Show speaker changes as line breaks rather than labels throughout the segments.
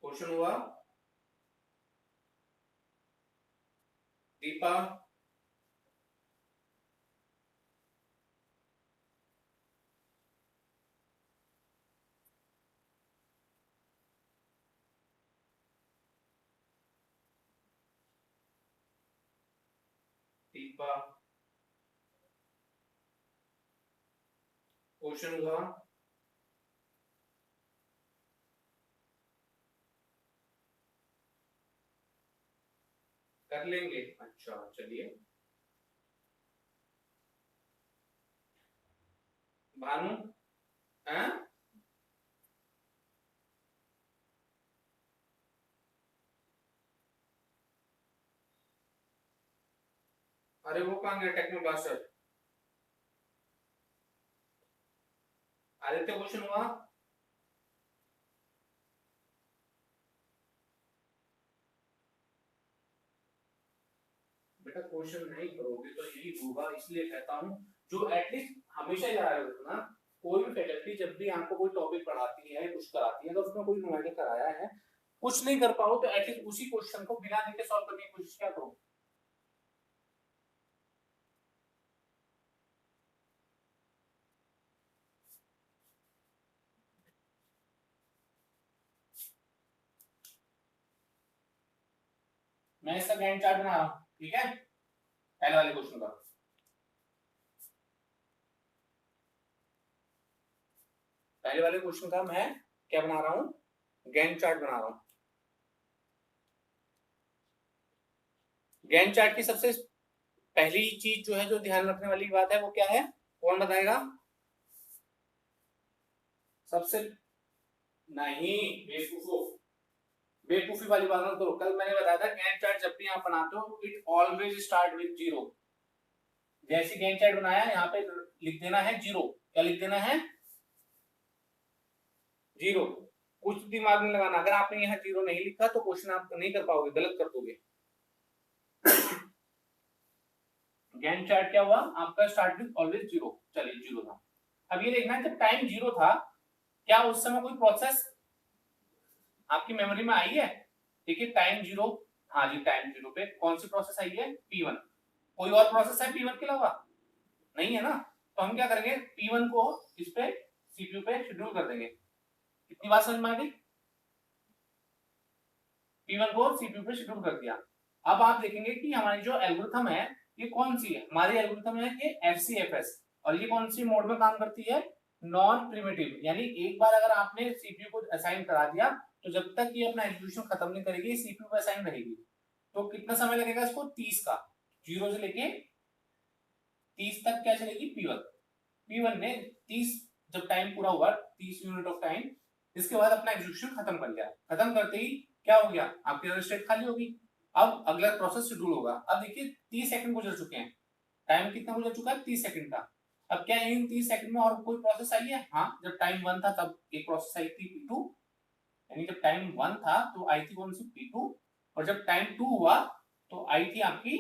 Question हुआ Deepa. Deepa question हुआ। कर लेंगे, अच्छा चलिए। भानु हैं? अरे वो कहाँ गया टेक्नो ब्लास्टर? आदित्य क्वेश्चन हुआ। बेटा क्वेश्चन नहीं करोगे तो यही होगा, इसलिए कहता हूँ जो एटलीस्ट हमेशा याद रखना, कोई भी फैकल्टी जब भी आपको कोई टॉपिक पढ़ाती है कुछ कराती है तो उसमें कोई न्यूमेरिकल कराया है, कुछ नहीं कर पाओ तो एटलीस्ट उसी क्वेश्चन को बिना देखे सॉल्व करने की कोशिश क्या करो। मैं इसका गैंट चार्ट बना रहा हूँ, ठीक है, पहले वाले क्वेश्चन का। पहले वाले क्वेश्चन का मैं क्या बना रहा हूँ, गैंट चार्ट बना रहा हूँ। गैंट चार्ट की सबसे पहली चीज जो है, जो ध्यान रखने वाली बात है वो क्या है, कौन बताएगा? सबसे नहीं, बेवकूफो, बेवकूफी वाली बात मत करो। कल मैंने बताया था गैंट चार्ट जब भी आप बनाते हो it always start with zero. जैसे गैंट चार्ट बनाया यहाँ पे लिख देना है जीरो। क्या लिख देना है? जीरो। कुछ दिमाग में लगाना, अगर आपने यहाँ जीरो नहीं लिखा तो क्वेश्चन आप नहीं कर पाओगे, गलत कर दोगे। गैंट चार्ट क्या हुआ आपका, स्टार्ट विद ऑलवेज जीरो। चलिए जीरो था। अब ये देखना है जब टाइम जीरो था क्या उस समय कोई प्रोसेस आपकी मेमोरी में आई है? देखिए टाइम जीरो, हाँ जी टाइम जीरो पे कौन सी प्रोसेस आई है? P1। कोई और प्रोसेस है P1 के अलावा? नहीं है ना। तो हम क्या करेंगे, P1 को इस पे सीपीयू पे शेड्यूल कर देंगे। कितनी बात समझ में आ गई? P1 को सीपीयू पे शेड्यूल कर दिया। अब आप देखेंगे कि हमारी जो एल्गोरिथम है ये कौन सी है, हमारी एल्गोरिथम है ये FCFS। और ये कौन सी मोड में काम करती है? Non primitive. यानी एक बार अगर आपने सीपीयू को असाइन करा दिया तो जब तक ये अपना एग्जीक्यूशन खत्म नहीं करेगी सीपीयू पे असाइन रहेगी। तो कितना समय लगेगा इसको? 30 का। जीरो से लेके 30 तक क्या चलेगी? P1 ने 30 जब टाइम पूरा हुआ 30 यूनिट ऑफ टाइम, इसके बाद अपना एग्जीक्यूशन खत्म कर लिया। खत्म करते ही क्या हो गया, आपकी रन स्टेट खाली होगी। अब अगला प्रोसेस शेड्यूल होगा। अब देखिए 30 सेकंड गुजर चुके हैं, टाइम कितना गुजर चुका है? 30 सेकंड का। अब क्या इन 30 सेकंड में और कोई प्रोसेस आई है? हाँ, जब टाइम 1 था तब एक प्रोसेस आई थी P2। यानी जब टाइम 1 था तो आई थी कौन सी? P2। और जब टाइम 2 हुआ तो आई थी आपकी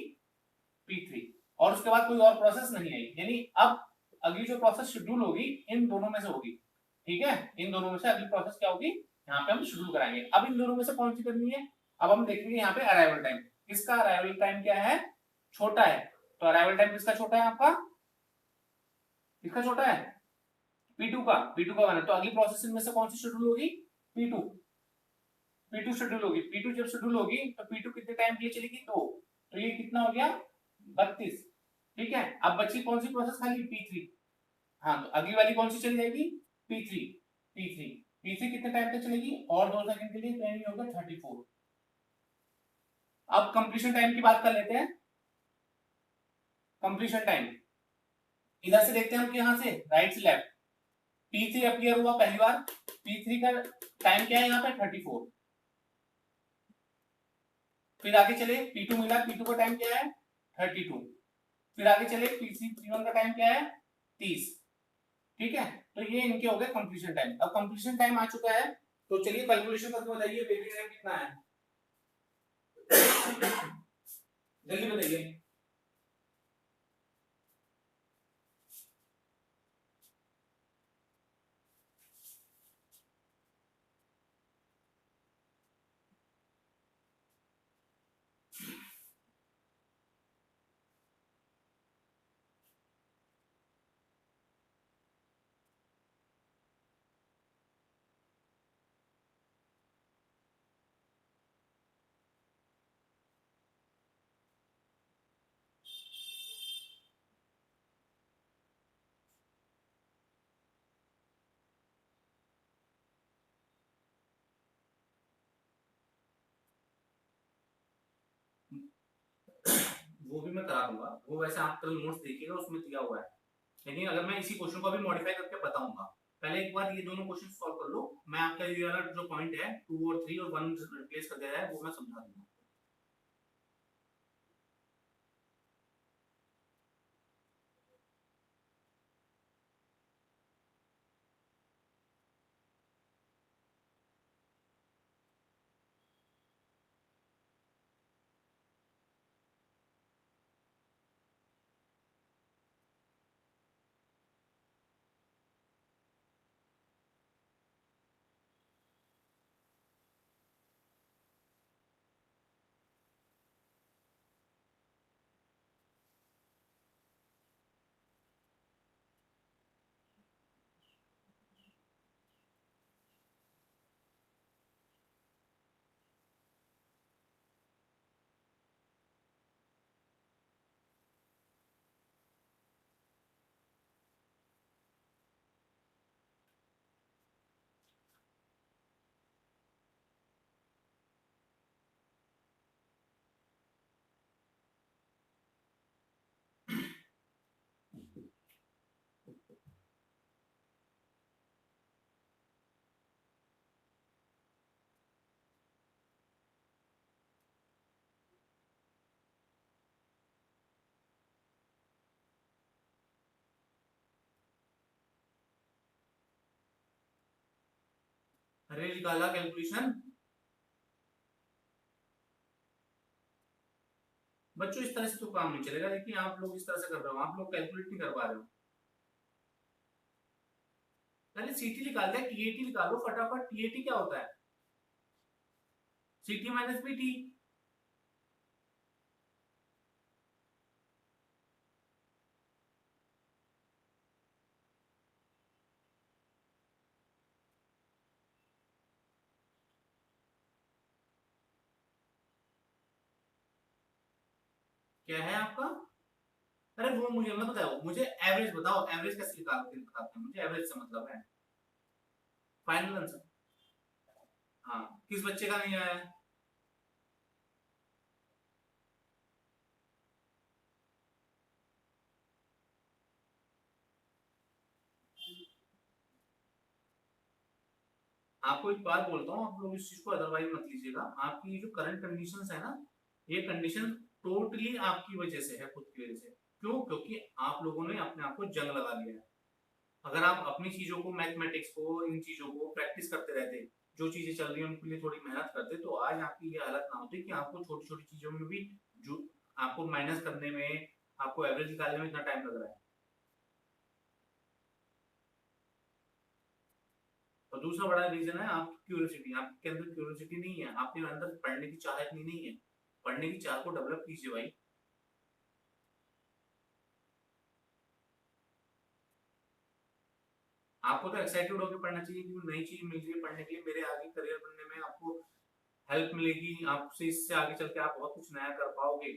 P3। और उसके बाद कोई और प्रोसेस नहीं आई। यानी अब अगली जो प्रोसेस शेड्यूल होगी इन दोनों में से होगी, ठीक है। इन दोनों में से अगली प्रोसेस क्या होगी, यहाँ पे हम शेड्यूल कराएंगे। अब इन दोनों में से कौन सी करनी है? अब हम देखेंगे यहाँ पे अराइवल टाइम। किसका अराइवल टाइम क्या है? छोटा है। तो अराइवल टाइम किसका छोटा है? आपका किसका छोटा है? P2 का। P2 का बना तो अगली प्रोसेस इनमें से कौन सी शेड्यूल होगी? P2। P2 शेड्यूल होगी। P2 जब शेड्यूल होगी तो P2 कितने टाइम के लिए चलेगी? 2। तो ये कितना हो गया? 32। ठीक है। अब बची कौन सी प्रोसेस खाली? P3। हाँ तो अगली वाली कौन सी चली जाएगी? P3। P3 P3 कितने टाइम तक चलेगी? और 2 सेकंड के लिए, तो ये होगा 34। अब कंप्लीशन टाइम की बात कर लेते हैं। कंप्लीशन टाइम इधर से देखते हैं हम, यहां से राइट से लेफ्ट। P3 अपीयर हुआ पहली बार। P3 का टाइम क्या है यहाँ पे? 34। फिर आगे चले P2 मिला, P2 का टाइम क्या है? 32। फिर आगे चले P1 का टाइम क्या है? 30। ठीक है। तो ये इनके हो गए कंप्लीशन टाइम। अब कंप्लीशन टाइम आ चुका है तो चलिए कैलकुलेशन करके बताइए बेबी टाइम कितना है? जल्दी बताइए। वो भी मैं करा दूंगा, वो वैसे आप कल नोट्स देखिएगा उसमें दिया हुआ है, लेकिन अगर मैं इसी क्वेश्चन को अभी मॉडिफाई करके बताऊंगा। पहले एक बार ये दोनों क्वेश्चन सॉल्व कर लो, मैं आपका ये वाला जो पॉइंट है 2 और 3 और 1 रिप्लेस कर दिया है वो मैं समझा दूंगा। अरे निकाला कैलकुलेशन। बच्चों इस तरह से तो काम नहीं चलेगा, देखिए आप लोग इस तरह से कर रहे हो, आप लोग कैलकुलेट नहीं कर पा रहे हो। पहले सीटी निकाल दे, टीएटी निकालो फटाफट। टीएटी क्या होता है? सीटी माइनस पीटी। क्या है आपका? अरे वो मुझे मत बताओ, मुझे एवरेज बताओ, एवरेज कैसे निकालते हैं, मुझे एवरेज से मतलब है। Final answer. हाँ, किस बच्चे का नहीं आया है? आपको एक बात बोलता हूँ, आप लोग इस चीज को अदरवाइज मत लीजिएगा। आपकी ये जो करंट कंडीशंस है ना, ये कंडीशन टोटली आपकी वजह से है, खुद की वजह से। क्यों? क्योंकि आप लोगों ने अपने आप को जंग लगा लिया है। अगर आप अपनी चीजों को, मैथमेटिक्स को, इन चीजों को प्रैक्टिस करते रहते, जो चीजें चल रही है उनके लिए थोड़ी मेहनत करते, तो आज आपकी ये हालत ना होती कि आपको छोटी छोटी चीजों में भी जो आपको माइनस करने में, आपको एवरेज निकालने में इतना टाइम लग रहा है। और दूसरा बड़ा रीजन है आपकी क्यूरियोसिटी। आपके अंदर क्यूरियोसिटी नहीं है, आपके अंदर पढ़ने की चाह इतनी नहीं है। पढ़ने की चाह को डेवलप कीजिए भाई। आपको तो एक्साइटेड होकर पढ़ना चाहिए कि नई चीज मिल रही है पढ़ने के लिए, मेरे आगे करियर बनने में आपको हेल्प मिलेगी, आपसे इससे आगे चल के आप बहुत कुछ नया कर पाओगे।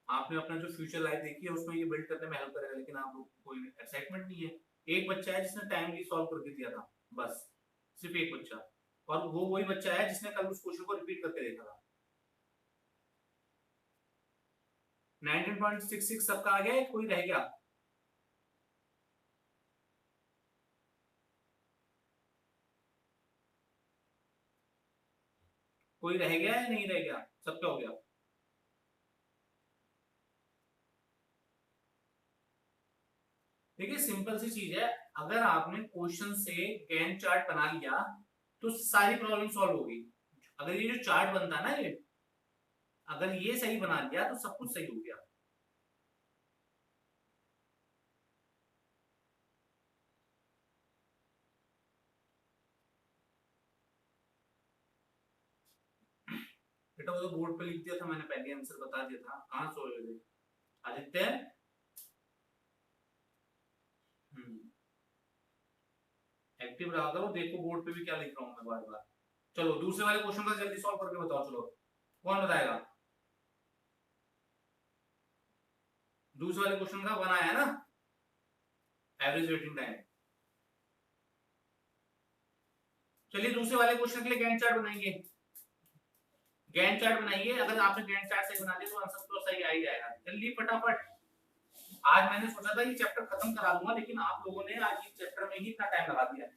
आपने अपना जो फ्यूचर लाइफ देखी है उसमें ये बिल्ड करने में हेल्प करेगा, लेकिन आप लोग को कोई एक्साइटमेंट नहीं है। एक बच्चा है जिसने टाइमली सॉल्व करके दिया था, बस, सिर्फ एक बच्चा। और वो वही बच्चा है जिसने कल उस क्वेश्चन को रिपीट करके देखा था। 19.66 सबका आ गया, कोई रह गया? कोई रह गया या नहीं रह गया? सबका हो गया? देखिए सिंपल सी चीज है, अगर आपने क्वेश्चन से गैन चार्ट बना लिया तो सारी प्रॉब्लम सॉल्व होगी। अगर ये जो चार्ट बनता है ना, ये अगर ये सही बना लिया तो सब कुछ सही हो गया। बेटा वो तो बोर्ड पे लिख दिया था मैंने, पहले आंसर बता दिया था, कहाँ सो रहे थे आदित्य? एक्टिव रहा करो, देखो बोर्ड पे भी क्या लिख रहा हूँ मैं बार बार। चलो दूसरे वाले क्वेश्चन का जल्दी सॉल्व करके बताओ, चलो कौन बताएगा? दूसरे वाले क्वेश्चन का बनाया है ना, एवरेज वेटिंग टाइम। चलिए दूसरे वाले क्वेश्चन के लिए गैंट चार्ट बनाएंगे। गैंट चार्ट बनाइए, अगर आपने गैंट चार्ट सही बना लिया तो आंसर तो सही आ ही जाएगा। जल्दी फटाफट। आज मैंने सोचा था ये चैप्टर खत्म करा दूंगा, लेकिन आप लोगों ने आज इस चैप्टर में ही इतना टाइम लगा दिया।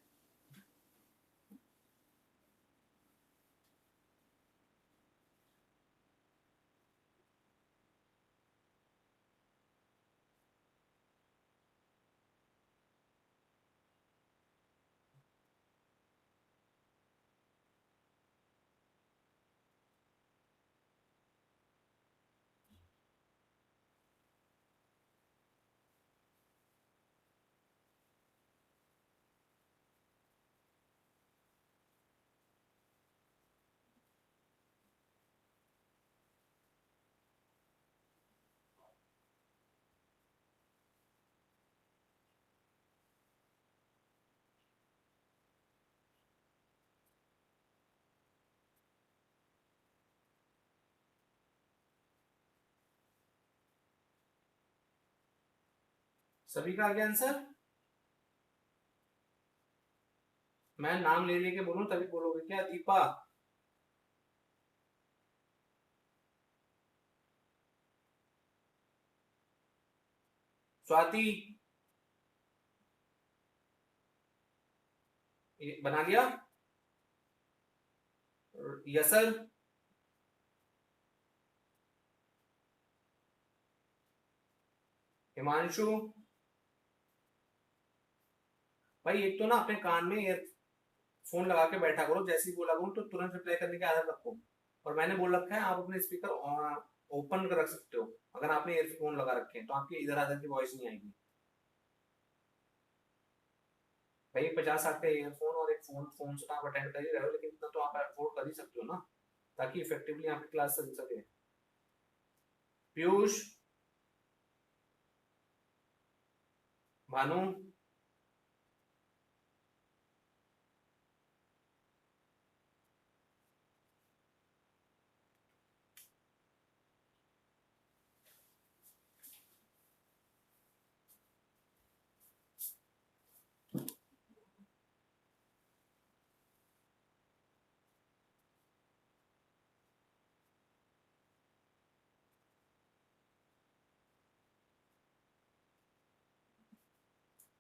सभी का आ गया आंसर? मैं नाम ले लेके बोलूं तभी बोलोगे क्या? दीपा, स्वाति, बना लिया? यसर, हिमांशु। भाई एक तो ना अपने कान में ईयरफोन लगा के बैठा करो, जैसे ही बोला करूं तो तुरंत रिप्लाई करने की आदत रखो। और मैंने बोल रखा है आप अपने स्पीकर ओपन कर रख सकते हो, अगर आपने ईयरफोन लगा रखे हैं तो आपकी इधर आधर की वॉइस नहीं आएगी। भाई 50-60 का ईयरफोन और एक फोन से तो आप अटेंड कर ही रहे हो, लेकिन इतना तो आप अफोर्ड कर ही सकते हो ना, ताकि इफेक्टिवली आपकी क्लास चल सके। पीयूष, भानु,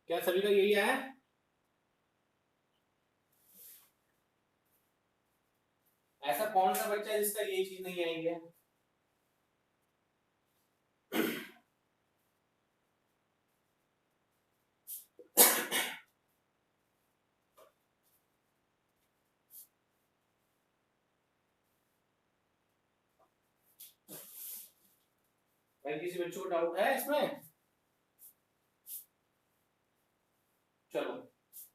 क्या सभी का यही है? ऐसा कौन सा बच्चा है जिसका ये चीज नहीं आई है? भाई किसी बच्चों को डाउट है इसमें? चलो,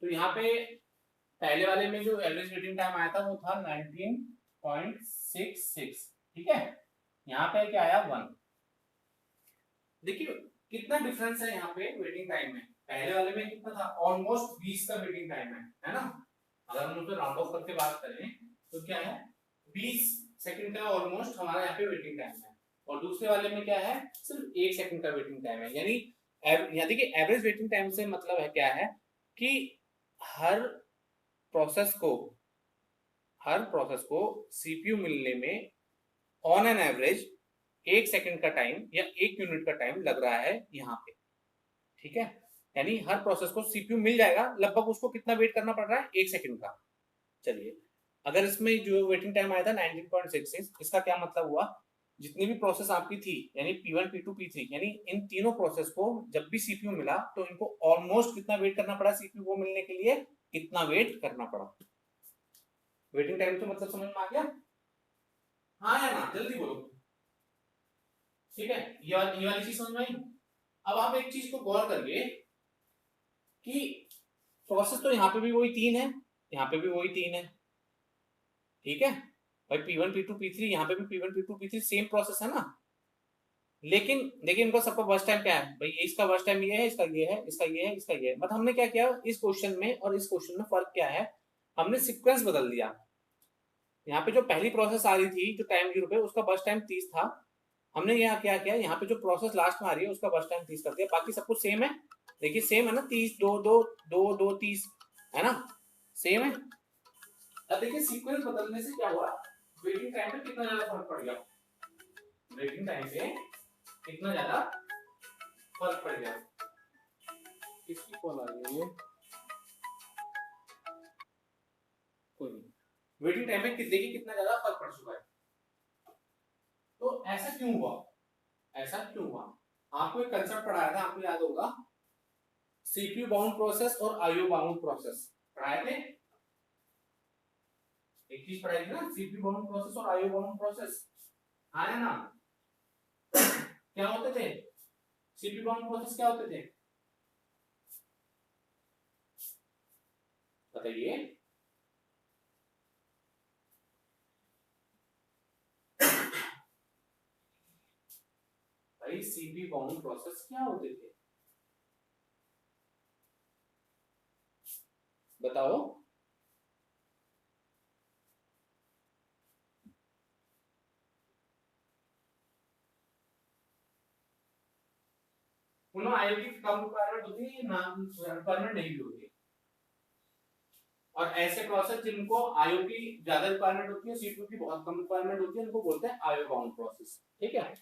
तो यहाँ पे पहले वाले में जो एवरेज वेटिंग टाइम आया था वो था 19.66, ठीक है। यहाँ पे क्या आया 1। देखिए कितना डिफरेंस है यहाँ पे वेटिंग टाइम में। पहले वाले में कितना था? ऑलमोस्ट 20 का वेटिंग टाइम है ना। अगर हम उसको राउंड ऑफ करके बात करें तो क्या है, 20 सेकंड का ऑलमोस्ट हमारा यहाँ पे वेटिंग टाइम है। और दूसरे वाले में क्या है, सिर्फ 1 सेकंड का वेटिंग टाइम है। यानी यहाँ देखिए एवरेज वेटिंग टाइम से मतलब है क्या है कि हर प्रोसेस को सीपीयू मिलने में ऑन एन एवरेज 1 सेकंड का टाइम या 1 यूनिट का टाइम लग रहा है यहाँ पे, ठीक है। यानी हर प्रोसेस को सीपीयू मिल जाएगा, लगभग उसको कितना वेट करना पड़ रहा है, 1 सेकंड का। चलिए, अगर इसमें जो वेटिंग टाइम आया था 19.66, इसका क्या मतलब हुआ, जितनी भी प्रोसेस आपकी थी यानी P1 P2 P3, यानी इन तीनों प्रोसेस को जब भी सीपीयू मिला तो इनको ऑलमोस्ट कितना वेट करना पड़ा सीपीयू को मिलने के लिए, कितना वेट करना पड़ा। वेटिंग टाइम तो मतलब समझ में आ गया? हाँ या ना, जल्दी बोलो। ठीक है, ये वाली चीज समझ में आई। अब आप एक चीज को गौर करिए कि प्रोसेस तो यहाँ पे भी वही 3 है, यहाँ पे भी वही 3 है, ठीक है भाई। P1 P2 P3, यहाँ पे भी P1 P2 P3 same process है ना। लेकिन देखिए इनका सबका वर्स्ट टाइम क्या है भाई, इसका वर्स्ट टाइम ये है, इसका ये है, इसका ये है, इसका ये है। मतलब हमने क्या किया इस क्वेश्चन में और इस क्वेश्चन में फर्क क्या है, हमने सीक्वेंस बदल दिया। यहाँ पे जो पहली प्रोसेस आ रही थी जो टाइम 0 पे, उसका बर्स्ट टाइम 30 था। हमने यहाँ क्या किया, यहाँ पे जो प्रोसेस लास्ट में आ रही है उसका बर्स्ट टाइम 30 कर दिया, बाकी सब कुछ सेम है। देखिए सेम है ना, 30 2 2 2 2 30 है ना, सेम है। अब देखिए सीक्वेंस बदलने से क्या हुआ, वेटिंग टाइम पे कितना ज्यादा फर्क पड़ गया, वेटिंग टाइम पे कितना ज्यादा फर्क पड़ गया। किसकी कॉल आ रही है ये, कोई नहीं। वेटिंग टाइम में देखिए कितना ज्यादा फर्क पड़ चुका है। तो ऐसा क्यों हुआ, ऐसा क्यों हुआ? आपको एक कंसेप्ट पढ़ाया था, आपको याद होगा, सीपीयू बाउंड प्रोसेस और आईओ बाउंड प्रोसेस पढ़ाए थे। एक चीज पढ़ाई थी ना, सीपीयू बाउंड प्रोसेस और आईओ बाउंड प्रोसेस, आया ना? क्या होते थे सीपीयू बाउंड प्रोसेस, क्या होते थे बताइए? भाई सीपीयू बाउंड प्रोसेस क्या होते थे, बताओ? उन्होंने आईओ की कम रिक्वायरमेंट होती है, ना रिक्वायरमेंट नहीं भी होती, और ऐसे प्रोसेस जिनको आईओ की ज्यादा रिक्वायरमेंट होती है, सीपीयू की बहुत कम रिक्वायरमेंट होती है, उनको बोलते हैं आईओ बाउंड प्रोसेस। ठीक है,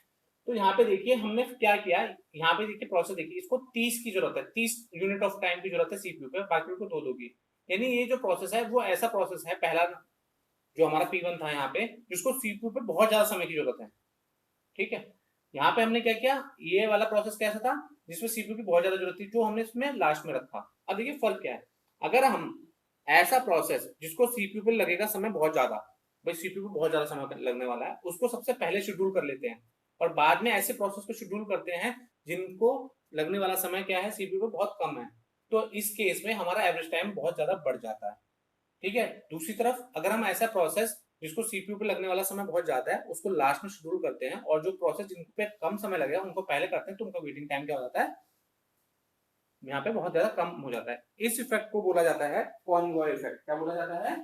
तो यहाँ पे देखिए हमने क्या किया, यहाँ पे देखिए प्रोसेस देखिए, इसको 30 की जरूरत है, 30 यूनिट ऑफ टाइम की जरूरत है सीपीयू पे, बाकी को 2 दोगी। यानी ये जो प्रोसेस है वो ऐसा प्रोसेस है, पहला जो हमारा P1 था यहाँ पे, जिसको सीपीयू पे बहुत ज्यादा समय की जरूरत है। ठीक है, यहाँ पे हमने क्या किया, ये वाला प्रोसेस कैसा था जिसमें सीपीयू की बहुत ज्यादा जरूरत थी, जो हमने इसमें लास्ट में रखा। अब देखिए फर्क क्या है, अगर हम ऐसा प्रोसेस जिसको सीपीयू पे लगेगा समय बहुत ज्यादा, भाई सीपीयू को बहुत ज्यादा समय लगने वाला है, उसको सबसे पहले शेड्यूल कर लेते हैं, और बाद में ऐसे प्रोसेस को शेड्यूल करते हैं जिनको लगने वाला समय क्या है सीपीयू पे बहुत कम है, तो इस केस में हमारा एवरेज टाइम बहुत ज्यादा बढ़ जाता है। ठीक है, दूसरी तरफ अगर हम ऐसा प्रोसेस जिसको सीपीयू पे लगने वाला समय बहुत ज्यादा है उसको लास्ट में शेड्यूल करते हैं, और जो प्रोसेस जिन पे कम समय लगेगा उनको पहले करते हैं, तो उनका वेटिंग टाइम क्या हो जाता है, यहाँ पे बहुत ज्यादा कम हो जाता है। इस इफेक्ट को बोला जाता है कॉनवॉय इफेक्ट। क्या बोला जाता है?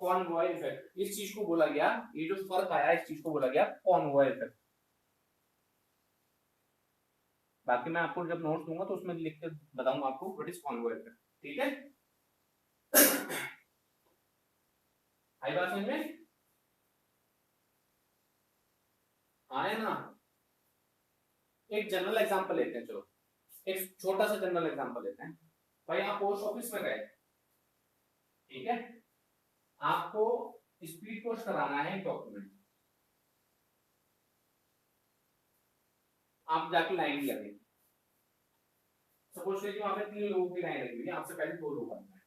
Conway effect. इस चीज को बोला गया, ये जो फर्क आया इस चीज को बोला गया कॉनवॉय इफेक्ट। बाकी मैं आपको जब नोट्स दूंगा तो उसमें लिख के बताऊंगा आपको व्हाट इज कॉनवॉय इफेक्ट। ठीक है, आई बात समझ में? आए ना? एक जनरल एग्जांपल लेते हैं, चलो एक छोटा सा जनरल एग्जांपल लेते हैं। भाई आप पोस्ट ऑफिस में गए, ठीक है, आपको स्पीड पोस्ट कराना है एक डॉक्यूमेंट, आप जाके लाइन लगे, सपोज करिए वहां पे 3 लोगों की लाइन लगी हुई है, आपसे पहले 2 लोग आए हैं,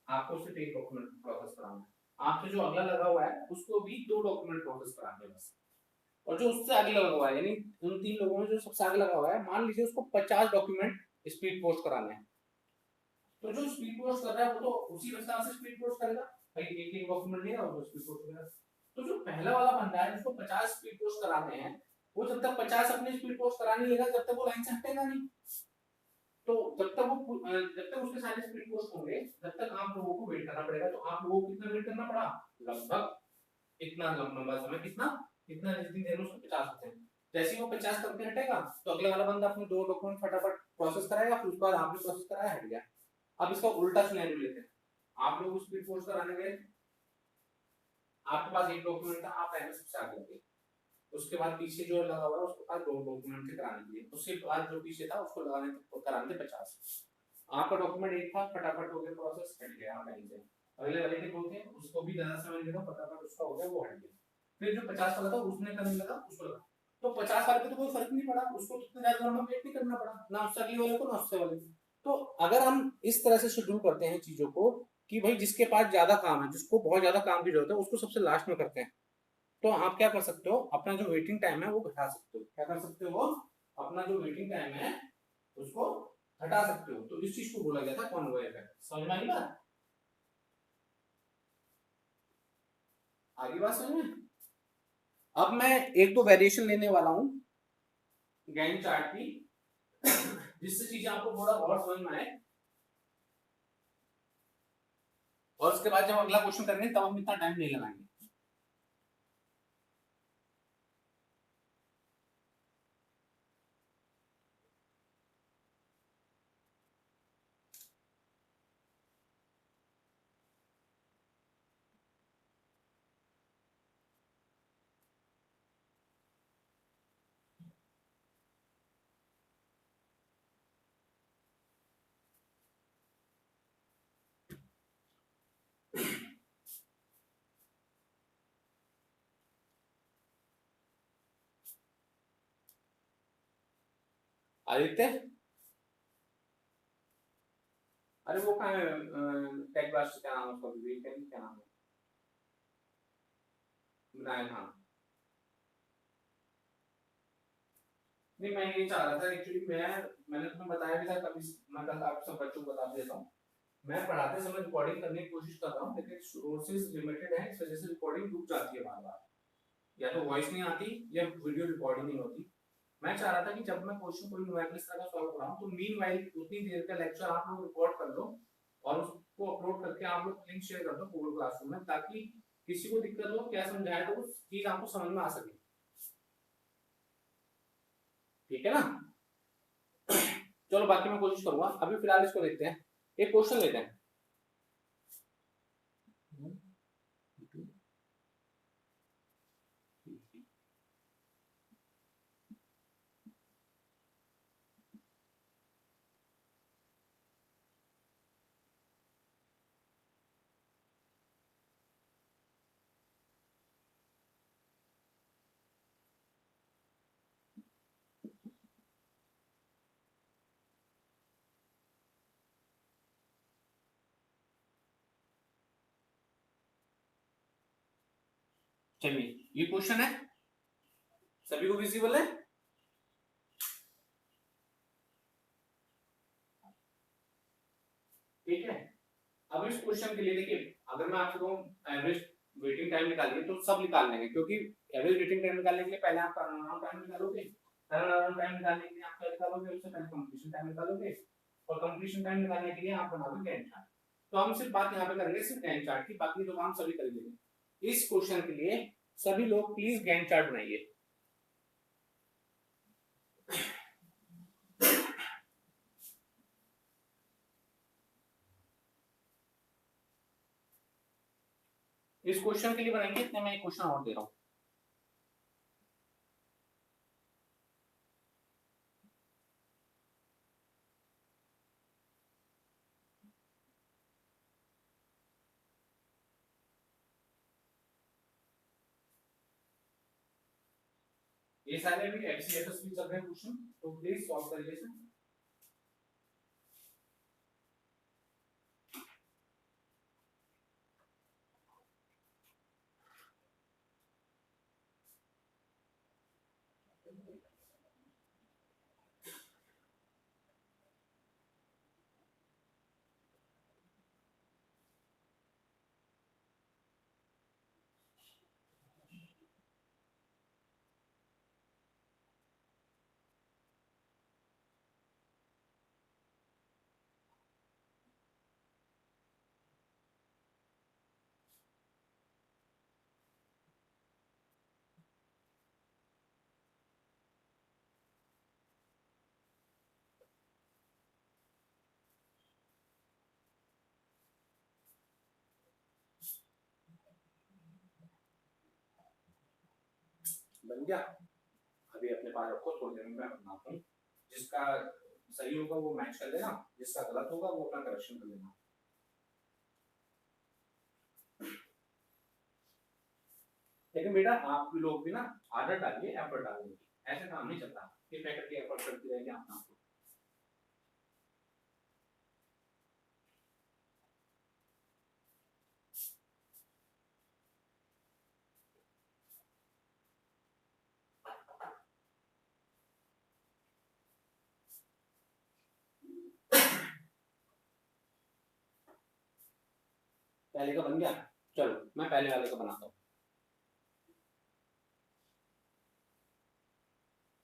आपको सिर्फ एक डॉक्यूमेंट प्रोसेस कराना है, आपसे जो अगला लगा हुआ है उसको भी 2 डॉक्यूमेंट प्रोसेस कराने हैं बस, और जो उससे आगे लगा हुआ है, यानी उन 3 लोगों में जो सबसे आगे लगा हुआ है, मान लीजिए उसको 50 डॉक्यूमेंट स्पीड पोस्ट कराने हैं, तो जो स्पीड पोस्ट कर रहा है वो तो उसी रफ्तार से स्पीड पोस्ट करेगा, भाई एक एक डॉक्यूमेंट नहीं रहा वो स्पीड पोस्ट करेगा। तो जो पहला वाला बंदा है जिसको 50 स्पीड पोस्ट कराने हैं, वो जब तक 50 अपनी स्पीड पोस्ट कराने लेगा जब तक वो लाइन से हटेगा नहीं। तो जब तक उसके सारे स्पीड पोस्ट होंगे तब तक आप लोगों को वेट करना पड़ेगा। तो आप लोगों को कितना वेट करना पड़ा, लगभग इतना लंबा समय, कितना, इतना जितनी देर में उसको 50 होते हैं। जैसे ही वो 50 करके हटेगा तो अगले वाला बंदा अपने 2 डॉक्यूमेंट फटाफट प्रोसेस कराएगा, फिर उसके बाद आपने प्रोसेस कराया, हट गया। अब इसका उल्टा सिनेरियो लेते हैं, आप लोग स्पीड पोस्ट कराने गए, आपके पास एक डॉक्यूमेंट था, आप पहले सबसे आगे लगे, उसके बाद पीछे जो लगा हुआ है उसके पास 2 डॉक्यूमेंट थे कराने के लिए, उसके बाद जो पीछे था उसको कराने थे 50। आपका डॉक्यूमेंट एक था, फटाफट हो गया प्रोसेस, हट गया आप लाइन से। अगले वाले के 2 थे, उसको भी ज्यादा समय लगा, फटाफट उसका हो गया, वो हट गया। फिर जो 50 वाला था उसने करने लगा, उसको लगा, तो 50 वाले को तो कोई फर्क नहीं पड़ा, उसको तो इतना ज्यादा लंबा वेट नहीं करना पड़ा, ना उससे अगले वाले को ना उससे वाले को। तो अगर हम इस तरह से शेड्यूल करते हैं चीजों को कि भाई जिसके पास ज्यादा काम है, जिसको बहुत ज्यादा काम की जरूरत है, उसको सबसे लास्ट में करते हैं, तो आप क्या कर सकते हो, अपना जो वेटिंग टाइम है वो घटा सकते हो। क्या कर सकते हो, अपना जो वेटिंग टाइम है उसको घटा सकते हो। तो इस चीज को बोला गया था कॉन्वॉय इफेक्ट। समझ में आई बात? आगे बात समझ में? अब मैं एक दो वेरिएशन लेने वाला हूं गैंट चार्ट की, जिससे चीजें आपको थोड़ा और समझ में आए, और उसके बाद जब अगला क्वेश्चन करेंगे तब हम इतना टाइम नहीं लगाएंगे। आदित्य, अरे वो कहाँ है, टेक ब्लास्ट क्या नाम है उसका, क्या नाम है, विनायक, हाँ। नहीं मैं ये चाह रहा था एक्चुअली, मैंने तुम्हें बताया भी था कभी, मैं कल आप सब बच्चों को बता देता हूँ। मैं पढ़ाते समय रिकॉर्डिंग करने की कोशिश कर रहा हूँ, लेकिन सोर्सेज लिमिटेड है, इस वजह से रिकॉर्डिंग रुक जाती है बार बार, या तो वॉइस नहीं आती या वीडियो रिकॉर्डिंग नहीं होती। मैं चाह रहा था कि जब मैं क्वेश्चन कोई न्यूमेरिकल इस तरह का सॉल्व कर रहा हूँ, तो मीनवाइल उतनी देर का लेक्चर आप लोग रिकॉर्ड कर लो और उसको अपलोड करके आप लोग लिंक शेयर कर दो गूगल क्लासरूम में, ताकि किसी को दिक्कत हो क्या समझाए तो उस चीज आपको समझ में आ सके। ठीक है ना? चलो बाकी मैं कोशिश करूंगा, अभी फिलहाल इसको देखते हैं, एक क्वेश्चन लेते हैं। चलिए ये क्वेश्चन है, सभी को विजिबल है? ठीक है, अब इस क्वेश्चन के लिए देखिए, अगर मैं आपसे कहूं एवरेज वेटिंग टाइम निकालिए तो सब निकाल लेंगे, क्योंकि एवरेज वेटिंग टाइम निकालने के लिए पहले आप टर्नअराउंड टाइम निकालोगे, टर्नअराउंड टाइम निकालने के लिए आप क्या निकालोगे, उससे पहले कंप्लीशन टाइम निकालोगे, और कंप्लीशन टाइम निकालने के लिए आप बनाओगे गैंट चार्ट। तो हम सिर्फ बात यहाँ पे करेंगे सिर्फ गैंट चार्ट की, बाकी तो काम सभी कर लेंगे। इस क्वेश्चन के लिए सभी लोग प्लीज गैंट चार्ट बनाइए। इस क्वेश्चन के लिए बनाएंगे, इतने मैं एक क्वेश्चन और दे रहा हूँ। ये सारे भी एफसीएफएस भी चल रहे हैं क्वेश्चन, तो प्लीज सॉल्व करिए इसे। बन गया? अभी अपने पास रखो, थोड़ी देर में मैं बनाता हूँ। जिसका सही होगा वो मैच कर लेना, जिसका गलत होगा वो अपना करेक्शन कर लेना। लेकिन बेटा आप लोग भी ना आदत डालिए एफर्ट डालने की, ऐसे काम नहीं चलता कि फैकल्टी एफर्ट करती रहेगी अपना आपको। पहले का बन गया, चलो मैं पहले वाले का बनाता हूँ।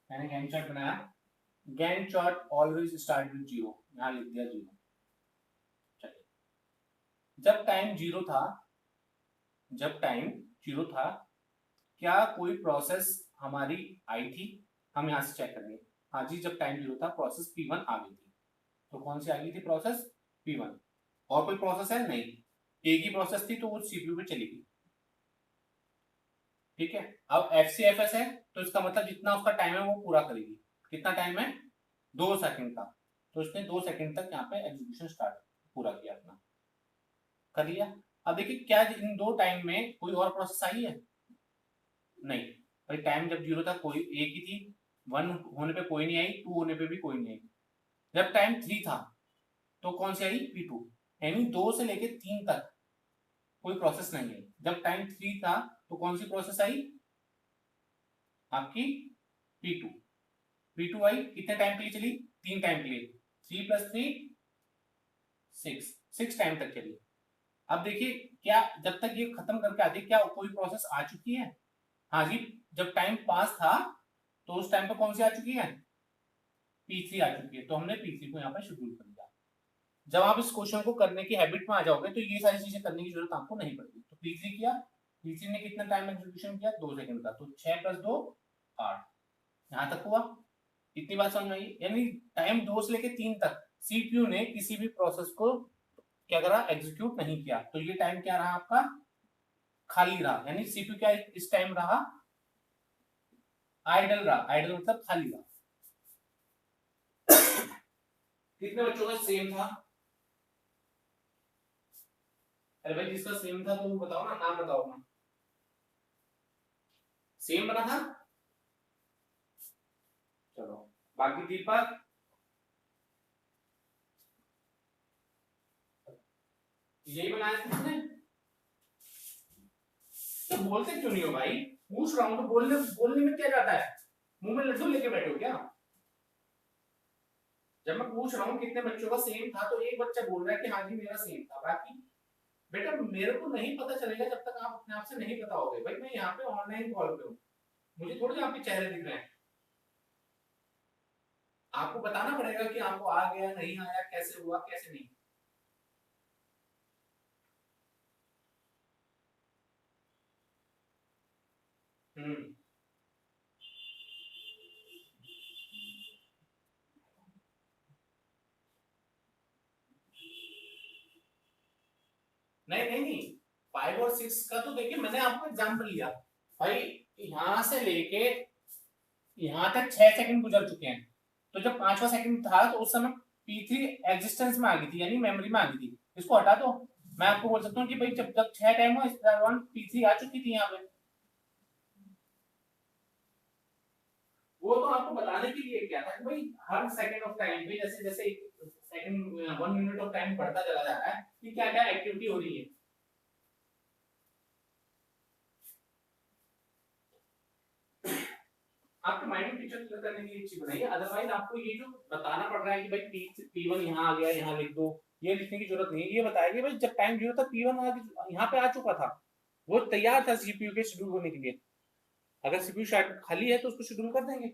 मैंने गैंट चार्ट बनाया, Gantt chart always start with zero, यहाँ लिख दिया जीरो। जब टाइम जीरो था, जब टाइम जीरो था, क्या कोई प्रोसेस हमारी आई थी? हम यहाँ से चेक करेंगे। हाँ जी, जब टाइम जीरो था प्रोसेस P1 आ गई थी। तो कौन सी आ गई थी प्रोसेस? P1। और कोई प्रोसेस है? नहीं, एक ही प्रोसेस थी तो वो सीपीयू पे चली गई। ठीक है, अब एफसीएफएस है तो इसका मतलब जितना उसका टाइम है वो पूरा करेगी। कितना टाइम है? 2 सेकंड का। तो इसने 2 सेकंड तक यहाँ पे एग्जीक्यूशन स्टार्ट पूरा किया अपना, कर लिया। अब देखिए क्या इन दो टाइम में कोई और प्रोसेस आई है? नहीं भाई, टाइम जब जीरो था कोई एक ही थी, 1 होने पे कोई नहीं आई, 2 होने पे भी कोई नहीं आई। जब टाइम 3 था तो कौन सी आई, P2। यानी 2 से लेके 3 तक कोई प्रोसेस नहीं आई। जब टाइम 3 था तो कौन सी प्रोसेस आई, आपकी P2। P2 आई, कितने टाइम के लिए चली, 3 टाइम के लिए, 3 + 3 6 टाइम तक चली। अब देखिए क्या जब तक ये खत्म करके आती है क्या कोई प्रोसेस आ चुकी है, हाँ जी। जब टाइम पास था तो उस टाइम पे कौन सी आ चुकी है, P3 आ चुकी है, तो हमने P3 को यहाँ पे शेड्यूल कर दिया। जब आप इस क्वेश्चन को करने की हैबिट में आ जाओगे तो ये सारी चीजें करने की जरूरत आपको नहीं पड़ती। तो P3 किया, P3 ने कितना टाइम एग्जीक्यूशन किया, 2 सेकंड का, तो 6 + 2 8, यहां तक हुआ। इतनी बात समझ में आई, यानी टाइम 2 से लेके 3 तक सीपीयू ने किसी भी प्रोसेस को क्या करा, एग्जीक्यूट नहीं किया। तो ये टाइम क्या रहा आपका, खाली रहा, यानी सीपीयू क्या इस टाइम रहा, आइडल रहा। आइडल मतलब खाली रहा। कितने बच्चों का सेम था, अरे भाई जिसका सेम था तो बताओ ना, नाम बताओ ना, सेम बना था। चलो बाकी दीपक, यही बनाया था तुमने, तो बोलते क्यों नहीं हो भाई, पूछ रहा हूं तो बोलने बोलने में क्या जाता है, मुंह में लड्डू लेके बैठे हो क्या। जब मैं पूछ रहा हूँ कितने बच्चों का सेम था तो एक बच्चा बोल रहा है कि हाँ जी मेरा सेम था, बाकी बेटा मेरे को नहीं पता चलेगा जब तक आप अपने आप से नहीं बताओगे। भाई मैं यहाँ पे ऑनलाइन कॉल पे हूँ, मुझे थोड़ी आपके चेहरे दिख रहे हैं, आपको बताना पड़ेगा कि आपको आ गया नहीं आया, कैसे हुआ कैसे नहीं। हम्म, नहीं नहीं नहीं, 5 और 6 का तो देखिए मैंने आपको एग्जाम्पल लिया भाई, यहाँ से लेके यहाँ तक 6 सेकंड गुजर चुके हैं, तो जब 5वां सेकंड था तो उस समय P3 एग्जिस्टेंस में आ गई थी, यानी मेमोरी में आ गई थी। इसको हटा दो, मैं आपको बोल सकता हूँ कि भाई जब तक 6 टाइम हो इस दौरान P3 आ चुकी थी यहाँ पे। वो तो आपको बताने के लिए क्या था कि भाई हर सेकंड ऑफ टाइम पे जैसे जैसे सेकंड 1 मिनट ऑफ टाइम बढ़ता चला जा रहा है कि क्या क्या एक्टिविटी हो रही है। आपके माइंड में पिक्चर क्लियर करने के लिए चीज बनाइए, अदरवाइज आपको ये जो बताना पड़ रहा है कि भाई P1 यहाँ आ गया, यहाँ लिख दो, ये लिखने की जरूरत नहीं है। ये बताया कि भाई जब टाइम 0 था P1 यहाँ पे आ चुका था, वो तैयार था सीपीयू के शेड्यूल होने के लिए। अगर सीपीयू शायद खाली है तो उसको शेड्यूल कर देंगे।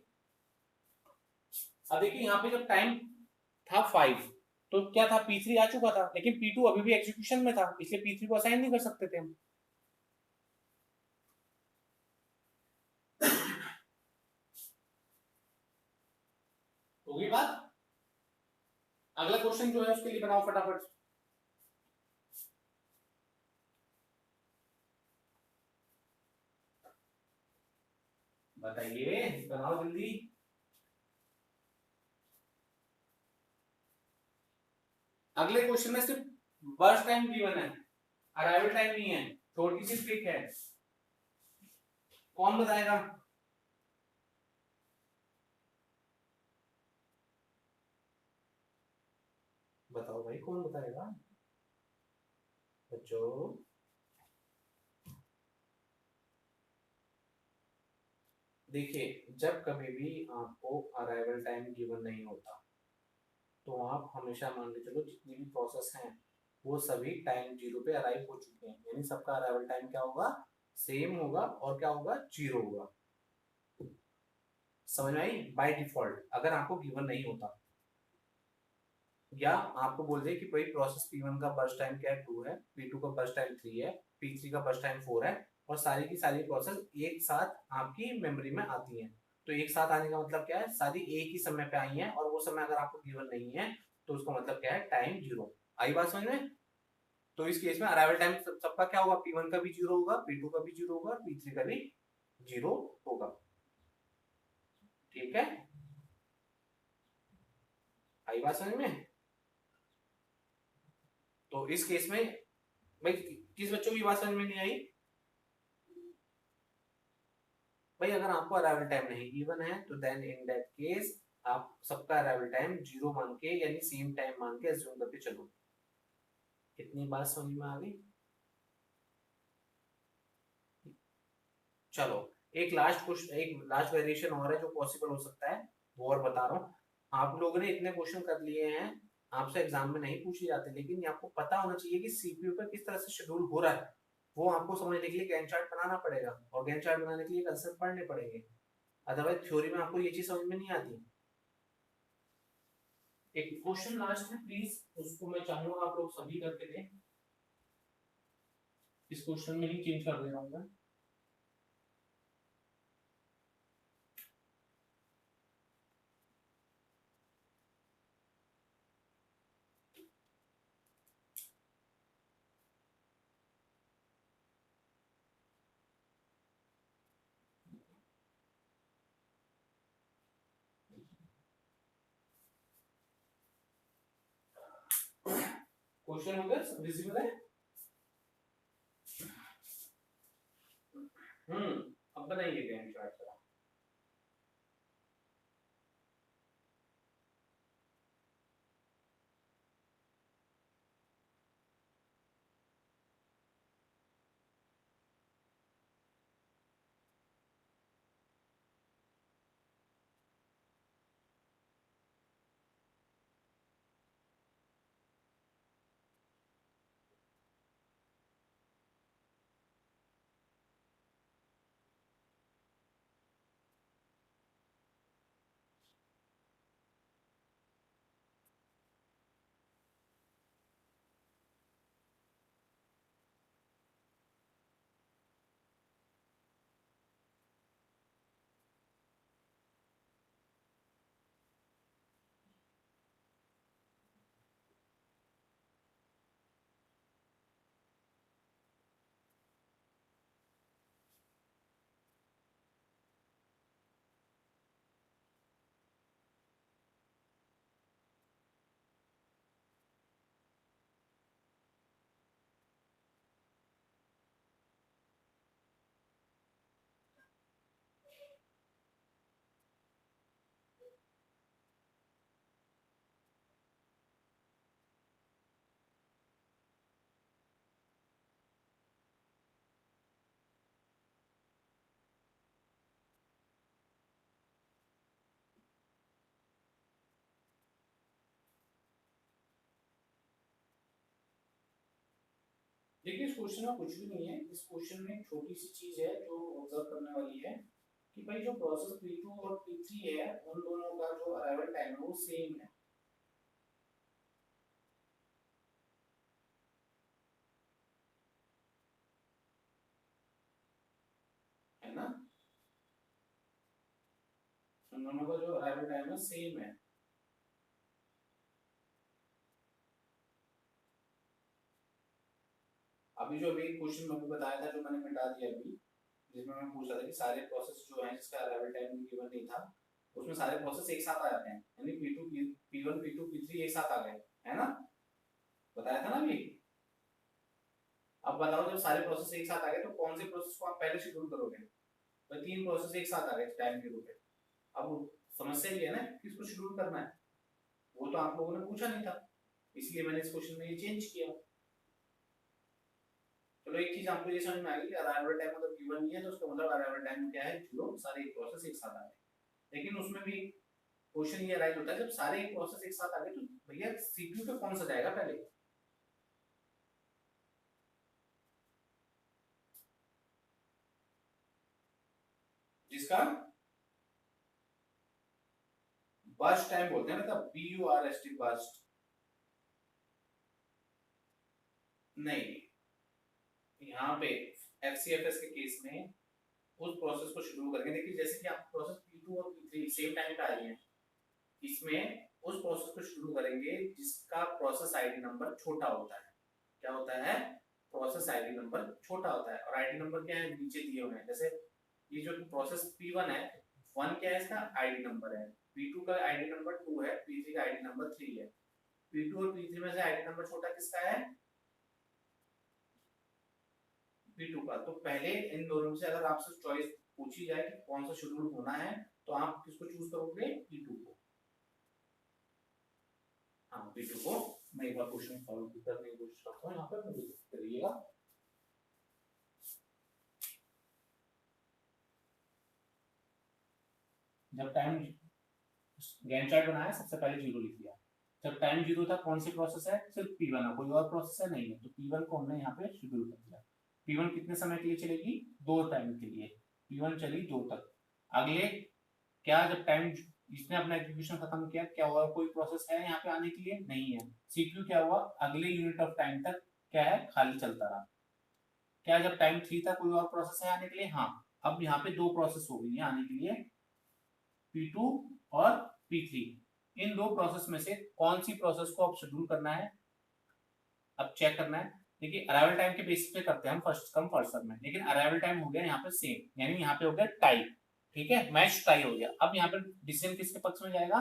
अब देखिए यहाँ पे जब टाइम था 5 तो क्या था, P3 आ चुका था, लेकिन P2 अभी भी एग्जीक्यूशन में था, इसलिए P3 को असाइन नहीं कर सकते थे हम। होगी बात। अगला क्वेश्चन जो है उसके लिए बनाओ फटाफट। बताइए, बनाओ जल्दी। अगले क्वेश्चन में सिर्फ बर्स्ट टाइम गिवन है, अराइवल टाइम नहीं है, छोटी सी ट्रिक है। कौन बताएगा, बताओ भाई कौन बताएगा बच्चों। देखिए जब कभी भी आपको अराइवल टाइम गिवन नहीं होता तो आप हमेशा मान के चलो जितनी भी प्रोसेस हैं वो सभी टाइम 0 पे अराइव हो चुके हैं, यानी सबका अराइवल टाइम क्या होगा, सेम होगा, और क्या होगा, 0 होगा। समझ में आई, बाय डिफॉल्ट अगर आपको गिवन नहीं होता, या आपको बोल दे कि भाई प्रोसेस P1 का बर्स्ट टाइम क्या है, 2 है, P2 का बर्स्ट टाइम 3 है, P3 का बर्स्ट टाइम 4 है, और सारी की सारी प्रोसेस एक साथ आपकी मेमोरी में आती हैं। तो एक साथ आने का मतलब क्या है, सारी एक ही समय पे आई हैं, और वो समय अगर आपको गिवन नहीं है तो उसका मतलब क्या है, टाइम 0। आई बात समझ में। तो इस केस में अराइवल टाइम सबका क्या होगा, P1 का भी 0 होगा, P2 का भी 0 होगा, P3 का भी 0 होगा। ठीक है, आई बात समझ में। तो इस केस में भाई किस बच्चों की बात समझ में नहीं आई, भाई अगर आपको अराइवल टाइम नहीं गिवन है तो देन इन दैट केस आप सबका अराइवल टाइम 0 मान के यानी सेम टाइम मान के अज्यूम करके चलो। कितनी बात समझ में आ गई? चलो एक लास्ट क्वेश्चन, एक लास्ट वेरिएशन और है जो पॉसिबल हो सकता है, वो और बता रहा हूँ। आप लोगों ने इतने क्वेश्चन कर लिए हैं, आपसे एग्जाम में नहीं पूछे जाते, लेकिन ये आपको पता होना चाहिए कि सीपीयू पर किस तरह से शेड्यूल हो रहा है। वो आपको समझने के लिए गैंट चार्ट बनाना पड़ेगा, और गैंट चार्ट बनाने के लिए कंसेप्ट पढ़ने पड़ेंगे, अदरवाइज थ्योरी में आपको ये चीज समझ में नहीं आती। एक क्वेश्चन लास्ट है प्लीज, उसको मैं चाहूंगा आप लोग सभी करके दें। इस क्वेश्चन में ही चेंज कर दे रहा हूँ मैं। क्वेश्चन हो गया, विजिबल है? अब बनाइए गैंट चार्ट का। देखिए इस क्वेश्चन में कुछ भी नहीं है, इस क्वेश्चन में एक छोटी सी चीज है जो ऑब्जर्व करने वाली है कि भाई जो प्रोसेस P2 और P3 है उन दोनों का जो अराइवल टाइम है वो सेम है ना? उन दोनों का जो अराइवल टाइम है सेम है। अभी जो अभी क्वेश्चन मैंने बताया था जो मैंने मिटा दिया अभी, जिसमें मैं पूछ रहा था कि सारे प्रोसेस जो हैं जिसका अराइवल टाइम गिवन नहीं था, उसमें सारे प्रोसेस एक साथ आ जाते हैं, यानी P2 P1 P2 P3 एक साथ आ गए, है ना? बताया था ना अभी। अब बताओ जब सारे प्रोसेस एक साथ आ गए तो कौन से प्रोसेस को आप पहले शेड्यूल करोगे? तो तीन प्रोसेस एक साथ आ गए टाइम के रूप में। अब समस्या ये है ना किसको शेड्यूल करना है, वो तो आप लोगों ने पूछा नहीं था, इसलिए मैंने इस क्वेश्चन में ये चेंज किया। चलो एक चीज आपको ये समझ में आ गई कि अराइवल टाइम अगर गिवन नहीं है तो उसका मतलब अराइवल टाइम क्या है, जीरो, सारे एक प्रोसेस एक साथ आ गए। लेकिन उसमें भी क्वेश्चन ये राइज होता है जब सारे एक प्रोसेस एक साथ आ गए तो भैया सीपीयू पे कौन सा जाएगा पहले? जिसका बर्स्ट टाइम बोलते हैं, मतलब BURST बर्स्ट। नहीं, यहाँ पे FCFS के केस में उस प्रोसेस को शेड्यूल करके देखिए, जैसे कि आप प्रोसेस P2 और P3 सेम टाइम पे आ रही है, इसमें उस प्रोसेस को शुरू करेंगे जिसका प्रोसेस आईडी नंबर छोटा होता है। क्या होता है? प्रोसेस आईडी नंबर छोटा होता है, और आईडी नंबर क्या है नीचे दिए हुए हैं। जैसे ये जो प्रोसेस P1 है, 1 क्या है इसका आईडी नंबर है, P2 का आईडी नंबर 2 है, P3 का आईडी नंबर 3 है। P2 और P3 में से आईडी नंबर छोटा किसका है? P2 का। तो पहले इन दोनों से अगर आपसे चॉइस पूछी जाए कि कौन सा शेड्यूल होना है तो आप किसको चूज करोगे, P2 को। हाँ P2 को। मैं एक बार क्वेश्चन सॉल्व करने की कोशिश करता हूँ, यहाँ पर मुझे करिएगा। जब टाइम गैंट चार्ट बनाया सबसे पहले 0 लिख दिया। जब टाइम 0 था कौन सी प्रोसेस है, सिर्फ P1 है, कोई और प्रोसेस है नहीं है, तो P1 को हमने यहाँ पे शेड्यूल कर दिया। P1 कितने समय के लिए चलेगी, 2 टाइम के लिए। P1 चली 2 तक। अगले क्या, जब टाइम इसने अपना एग्जीक्यूशन खत्म किया, क्या हुआ, कोई प्रोसेस है यहाँ पे आने के लिए, नहीं है। सीपीयू क्या हुआ, अगले यूनिट ऑफ टाइम तक क्या है, खाली चलता रहा। क्या जब टाइम 3 था कोई और प्रोसेस है आने के लिए, हाँ। अब यहाँ पे 2 प्रोसेस हो गई है आने के लिए, P2 और P3। इन 2 प्रोसेस में से कौन सी प्रोसेस को अब शेड्यूल करना है, अब चेक करना है। देखिए अराइवल टाइम के बेसिस पे करते हैं हम फर्स्ट कम फर्स्ट सर्व में, लेकिन अराइवल टाइम हो गया यहाँ पे सेम, यानी यहाँ पे हो गया टाई। ठीक है, मैच टाई हो गया। अब यहाँ पे डिसीजन किसके पक्ष में जाएगा,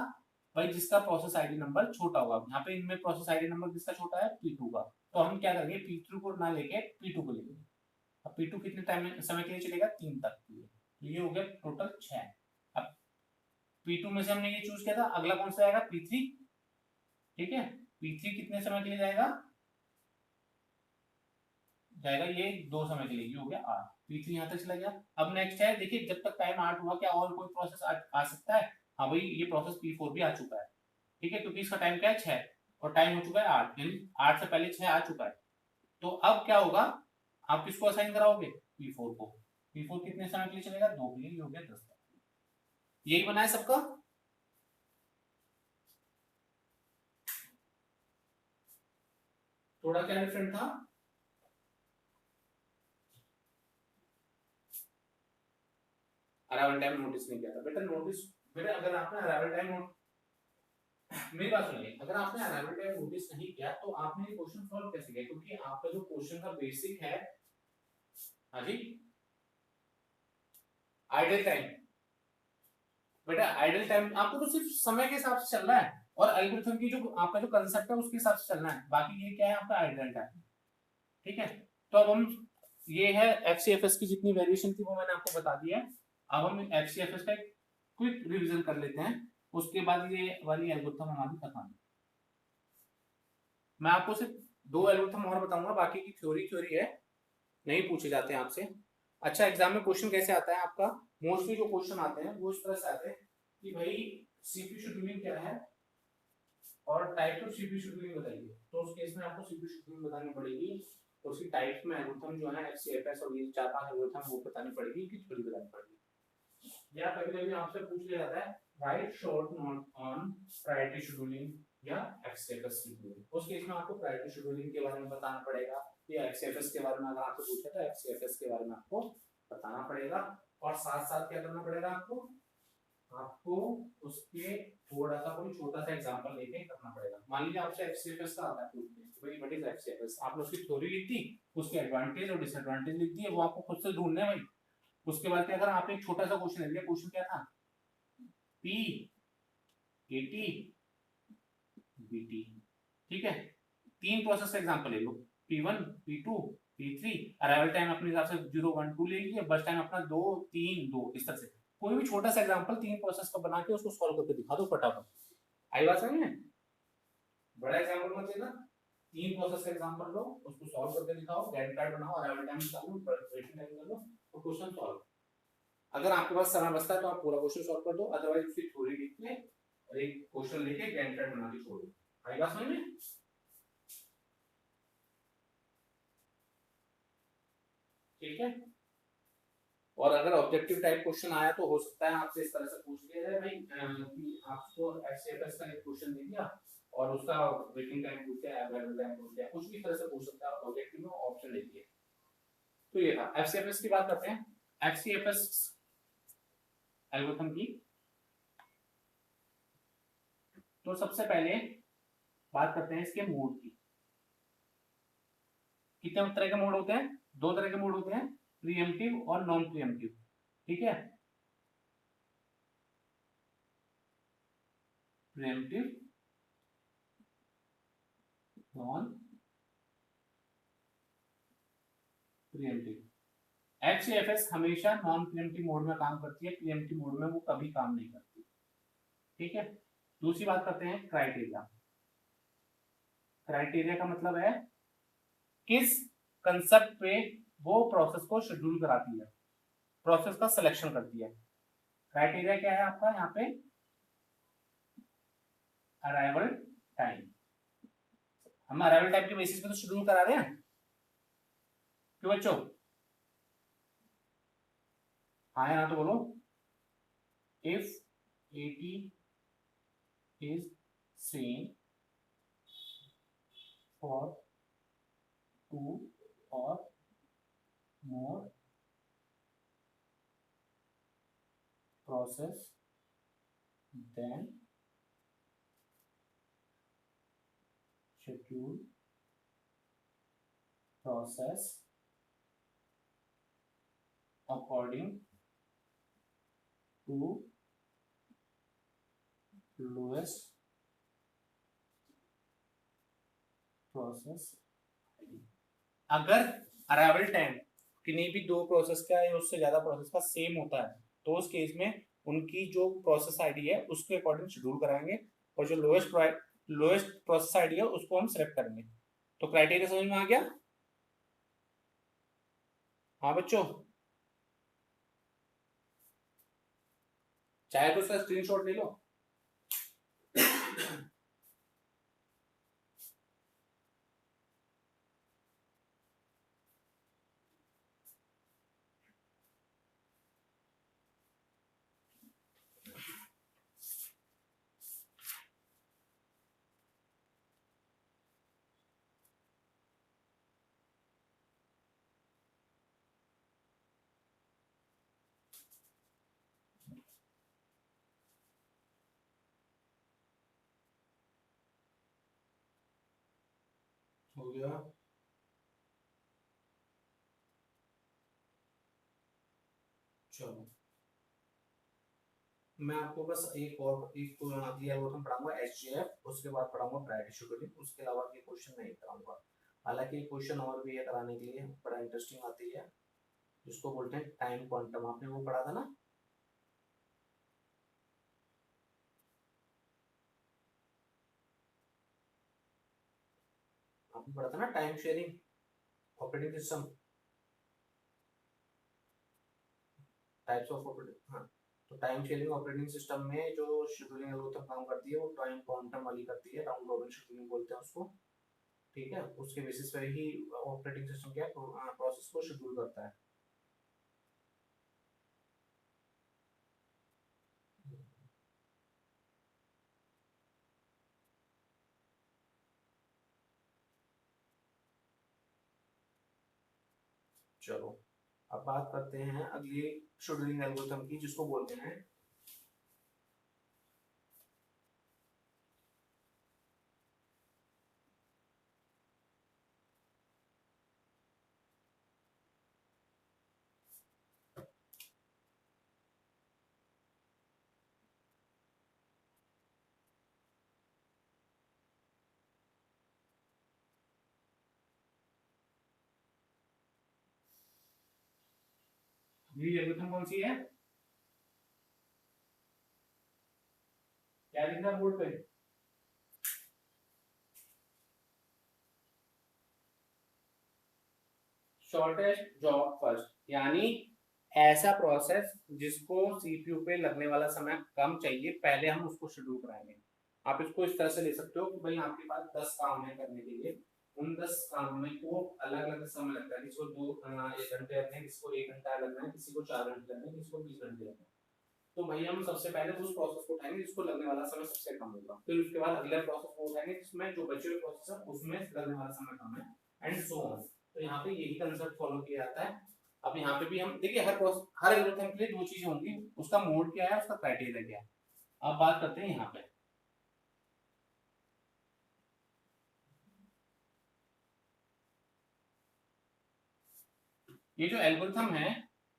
भाई जिसका प्रोसेस आईडी नंबर छोटा होगा। यहाँ पे इनमें प्रोसेस आईडी नंबर किसका छोटा है, P2 का। तो हम क्या करेंगे, P2 को ना लेके P2 को लेंगे। अब P2 कितने टाइम समय के लिए चलेगा, 3 तक के लिए। तो ये हो गया टोटल 6। अब P2 में से हमने ये चूज किया था, अगला कौन सा आएगा, P3। ठीक है, P3 कितने समय के लिए जाएगा, जाएगा ये 2 समय के लिए, ये हो गया 8। P3 यहाँ तक चला गया। अब नेक्स्ट है, देखिए जब तक टाइम 8 हुआ क्या और कोई प्रोसेस आ सकता है, हाँ भाई ये प्रोसेस P4 भी आ चुका है। ठीक है, क्योंकि इसका टाइम क्या है 6 और टाइम हो चुका है 8, यानी 8 से पहले 6 आ चुका है। तो अब क्या होगा, आप किसको असाइन कराओगे, P4 को। P4 कितने समय के लिए चलेगा, 2 के लिए, ये हो गया 10 तक। यही बना है सबका। थोड़ा क्या डिफरेंट था, अराइवल टाइम नोटिस नहीं किया था बेटा। नोटिस बेटा, अगर आपने अराइवल टाइम, मेरी बात सुनिए, अगर आपने अराइवल टाइम नोटिस नहीं किया तो आपने ये क्वेश्चन सॉल्व कैसे किया, क्योंकि आपका जो क्वेश्चन का बेसिक है, हाँ जी, आइडल टाइम। बेटा आइडल टाइम आपको तो सिर्फ समय के हिसाब से चलना है, और एल्गोरिथम की जो आपका जो कंसेप्ट है उसके हिसाब से चलना है। बाकी ये क्या है आपका आइडल टाइम। ठीक है, तो अब हम, ये है एफसीएफएस की जितनी वेरिएशन थी वो मैंने आपको बता दी है। अब हम एफसीएफएस का क्विक रिवीजन कर लेते हैं, उसके बाद ये वाली एल्गोरिथम हमारी खत्म। मैं आपको सिर्फ 2 एल्गोरिथम और बताऊंगा, बाकी की थ्योरी थ्योरी है, नहीं पूछे जाते हैं आपसे। अच्छा, एग्जाम में क्वेश्चन कैसे आता है आपका, मोस्टली जो क्वेश्चन आते हैं वो इस तरह से आते हैं कि भाई सीपीयू शेड्यूलिंग क्या है और टाइप ऑफ सीपीयू शेड्यूलिंग बताइए। तो उस केस में आपको सीपीयू शेड्यूलिंग बतानी पड़ेगी, तो उसकी टाइप्स में एल्गोरिथम जो है एफसीएफएस और ये 4-5 एल्गोरिथम वो बतानी पड़ेगी, कि थ्योरी बतानी पड़ेगी। या कभी कभी आपसे पूछ लिया जाता है right short note on priority scheduling या एफसीएफएस शेड्यूलिंग। उस केस में आपको प्रायोरिटी शेड्यूलिंग के बारे में बताना पड़ेगा, या एफसीएफएस के बारे में अगर आपसे पूछा तो एफसीएफएस के बारे में आपको बताना पड़ेगा। और साथ साथ क्या करना पड़ेगा आपको, आपको उसके थोड़ा सा कोई छोटा सा एग्जांपल लेके करना पड़ेगा। मान लीजिए आपसे एफसीएफएस का आता है पूछते हैं, भाई व्हाट इज एफसीएफएस, आपने उसकी थ्योरी लिख दी, उसके एडवांटेज और डिसएडवांटेज लिख दिए, वो आपको खुद से ढूंढने भाई। उसके बाद क्या करा, आपने एक छोटा सा क्वेश्चन ले लिया, क्वेश्चन क्या था, पी एटी बीटी। ठीक है, 3 प्रोसेस का एग्जांपल ले लो, P1 P2 P3। Arrival time अपने हिसाब से 0 1 2 ले लीजिए, बस टाइम अपना 2 3 2, इस तरह से कोई भी छोटा सा एग्जांपल 3 प्रोसेस का बना के उसको सॉल्व करके दिखा दो फटाफट। आई बात समझ में, बड़ा एग्जांपल मत लेना, 3 प्रोसेस का एग्जांपल लो, उसको सॉल्व करके दिखाओ, गैंट चार्ट बनाओ, अराइवल टाइम निकालो, वेटिंग टाइम कर लो और क्वेश्चन सॉल्व। अगर आपके पास समय बचता है तो आप पूरा क्वेश्चन सॉल्व कर दो, अदरवाइज उसकी थ्योरी लिख के और एक क्वेश्चन लेके गैंट चार्ट बना के छोड़ दो। आई बात समझ में, ठीक है। और अगर ऑब्जेक्टिव टाइप क्वेश्चन आया तो हो सकता है आपसे इस तरह से पूछ लिया जाए भाई कि आपको एफसीएफएस का एक क्वेश्चन दे दिया और उसका वेटिंग टाइम पूछ लिया, अवेलेबल टाइम पूछ लिया, कुछ भी तरह से पूछ सकता है, ऑब्जेक्टिव में ऑप्शन दे दिए। तो ये था एफसीएफएस की बात करते हैं, एफसीएफएस एल्गोरिथम की। तो सबसे पहले बात करते हैं इसके मोड की। कितने तरह के मोड होते हैं, 2 तरह के मोड होते हैं, प्रीएम्प्टिव और नॉन प्रीएम्प्टिव। ठीक है, प्रीएम्प्टिव नॉन प्रीएम्प्टिव। एफसीएफएस हमेशा नॉन प्रीएम्प्टिव मोड में काम करती है, प्रीएम्प्टिव मोड में वो कभी काम नहीं करती। ठीक है, दूसरी बात करते हैं क्राइटेरिया। क्राइटेरिया का मतलब है किस कंसेप्ट पे वो प्रोसेस को शेड्यूल कराती है, प्रोसेस का सिलेक्शन करती है। क्राइटेरिया क्या है आपका यहाँ पे, अराइवल टाइम। हम अराइवल टाइम के बेसिस पे तो शेड्यूल करा रहे हैं, क्यों बच्चों? हाँ या ना तो बोलो। If 80 is seen for 2 or more process, then schedule process according to lowest process ID। अगर अराइवल टाइम किन्हीं भी दो प्रोसेस का या उससे ज्यादा प्रोसेस का सेम होता है तो उस केस में उनकी जो प्रोसेस आईडी है उसके अकॉर्डिंग शेड्यूल कराएंगे, और जो लोएस्ट प्रोसेस आईडी है उसको हम सिलेक्ट करेंगे। तो क्राइटेरिया समझ में आ गया? हाँ बच्चों, चाहे तो उसका स्क्रीनशॉट ले लो। हो गया? चलो, मैं आपको बस एक दिया एल्गोरिथम पढ़ाऊंगा एसजीएफ, उसके बाद पढ़ाऊंगा प्रायोरिटी शेड्यूलिंग, उसके अलावा ये क्वेश्चन नहीं कराऊंगा। हालांकि क्वेश्चन और भी है कराने के लिए, बड़ा इंटरेस्टिंग आती है, जिसको बोलते हैं टाइम क्वांटम। आपने वो पढ़ा था ना? आपने पढ़ा था ना time sharing operating system, types of operating. हाँ, तो टाइम शेयरिंग ऑपरेटिंग सिस्टम में जो शेड्यूलिंग एल्गोरिथम काम करती है वो टाइम क्वांटम वाली करती है, राउंड रॉबिन शेड्यूलिंग बोलते हैं उसको। ठीक है, उसके बेसिस पर ही ऑपरेटिंग सिस्टम क्या प्रोसेस को शेड्यूल करता है। चलो, अब बात करते हैं अगली शेड्यूलिंग एल्गोरिथम की, जिसको बोलते हैं ये एल्गोरिथम कौन सी है? क्या लिखना बोर्ड पे? शॉर्टेस्ट जॉब फर्स्ट, यानी ऐसा प्रोसेस जिसको सीपीयू पे लगने वाला समय कम चाहिए, पहले हम उसको शेड्यूल कराएंगे। आप इसको इस तरह से ले सकते हो कि भाई आपके पास 10 काम है करने के लिए, उन 10 काम में को अलग अलग समय लगता है, किसी को 1 घंटे लगने हैं, किसी को 1 घंटा लगना है, किसी को 4 घंटे लगना है, किसी को 20 घंटे लगना है। तो भाई हम सबसे पहले उस प्रोसेस को उठाएंगे जिसको लगने वाला समय सबसे कम होगा, फिर उसके बाद अगले प्रोसेस को उठाएंगे जिसमें जो बचे हुए प्रोसेस है उसमें लगने वाला समय कम है, एंड सो ऑन। तो यहाँ पे यही कंसेप्ट फॉलो किया जाता है। अब यहाँ पे भी हम देखिए हर एल्गोरिथम के लिए दो चीजें होंगी, उसका मोड क्या है, उसका क्राइटेरिया क्या है। अब बात करते हैं यहाँ पे, ये जो एल्गोरिथम है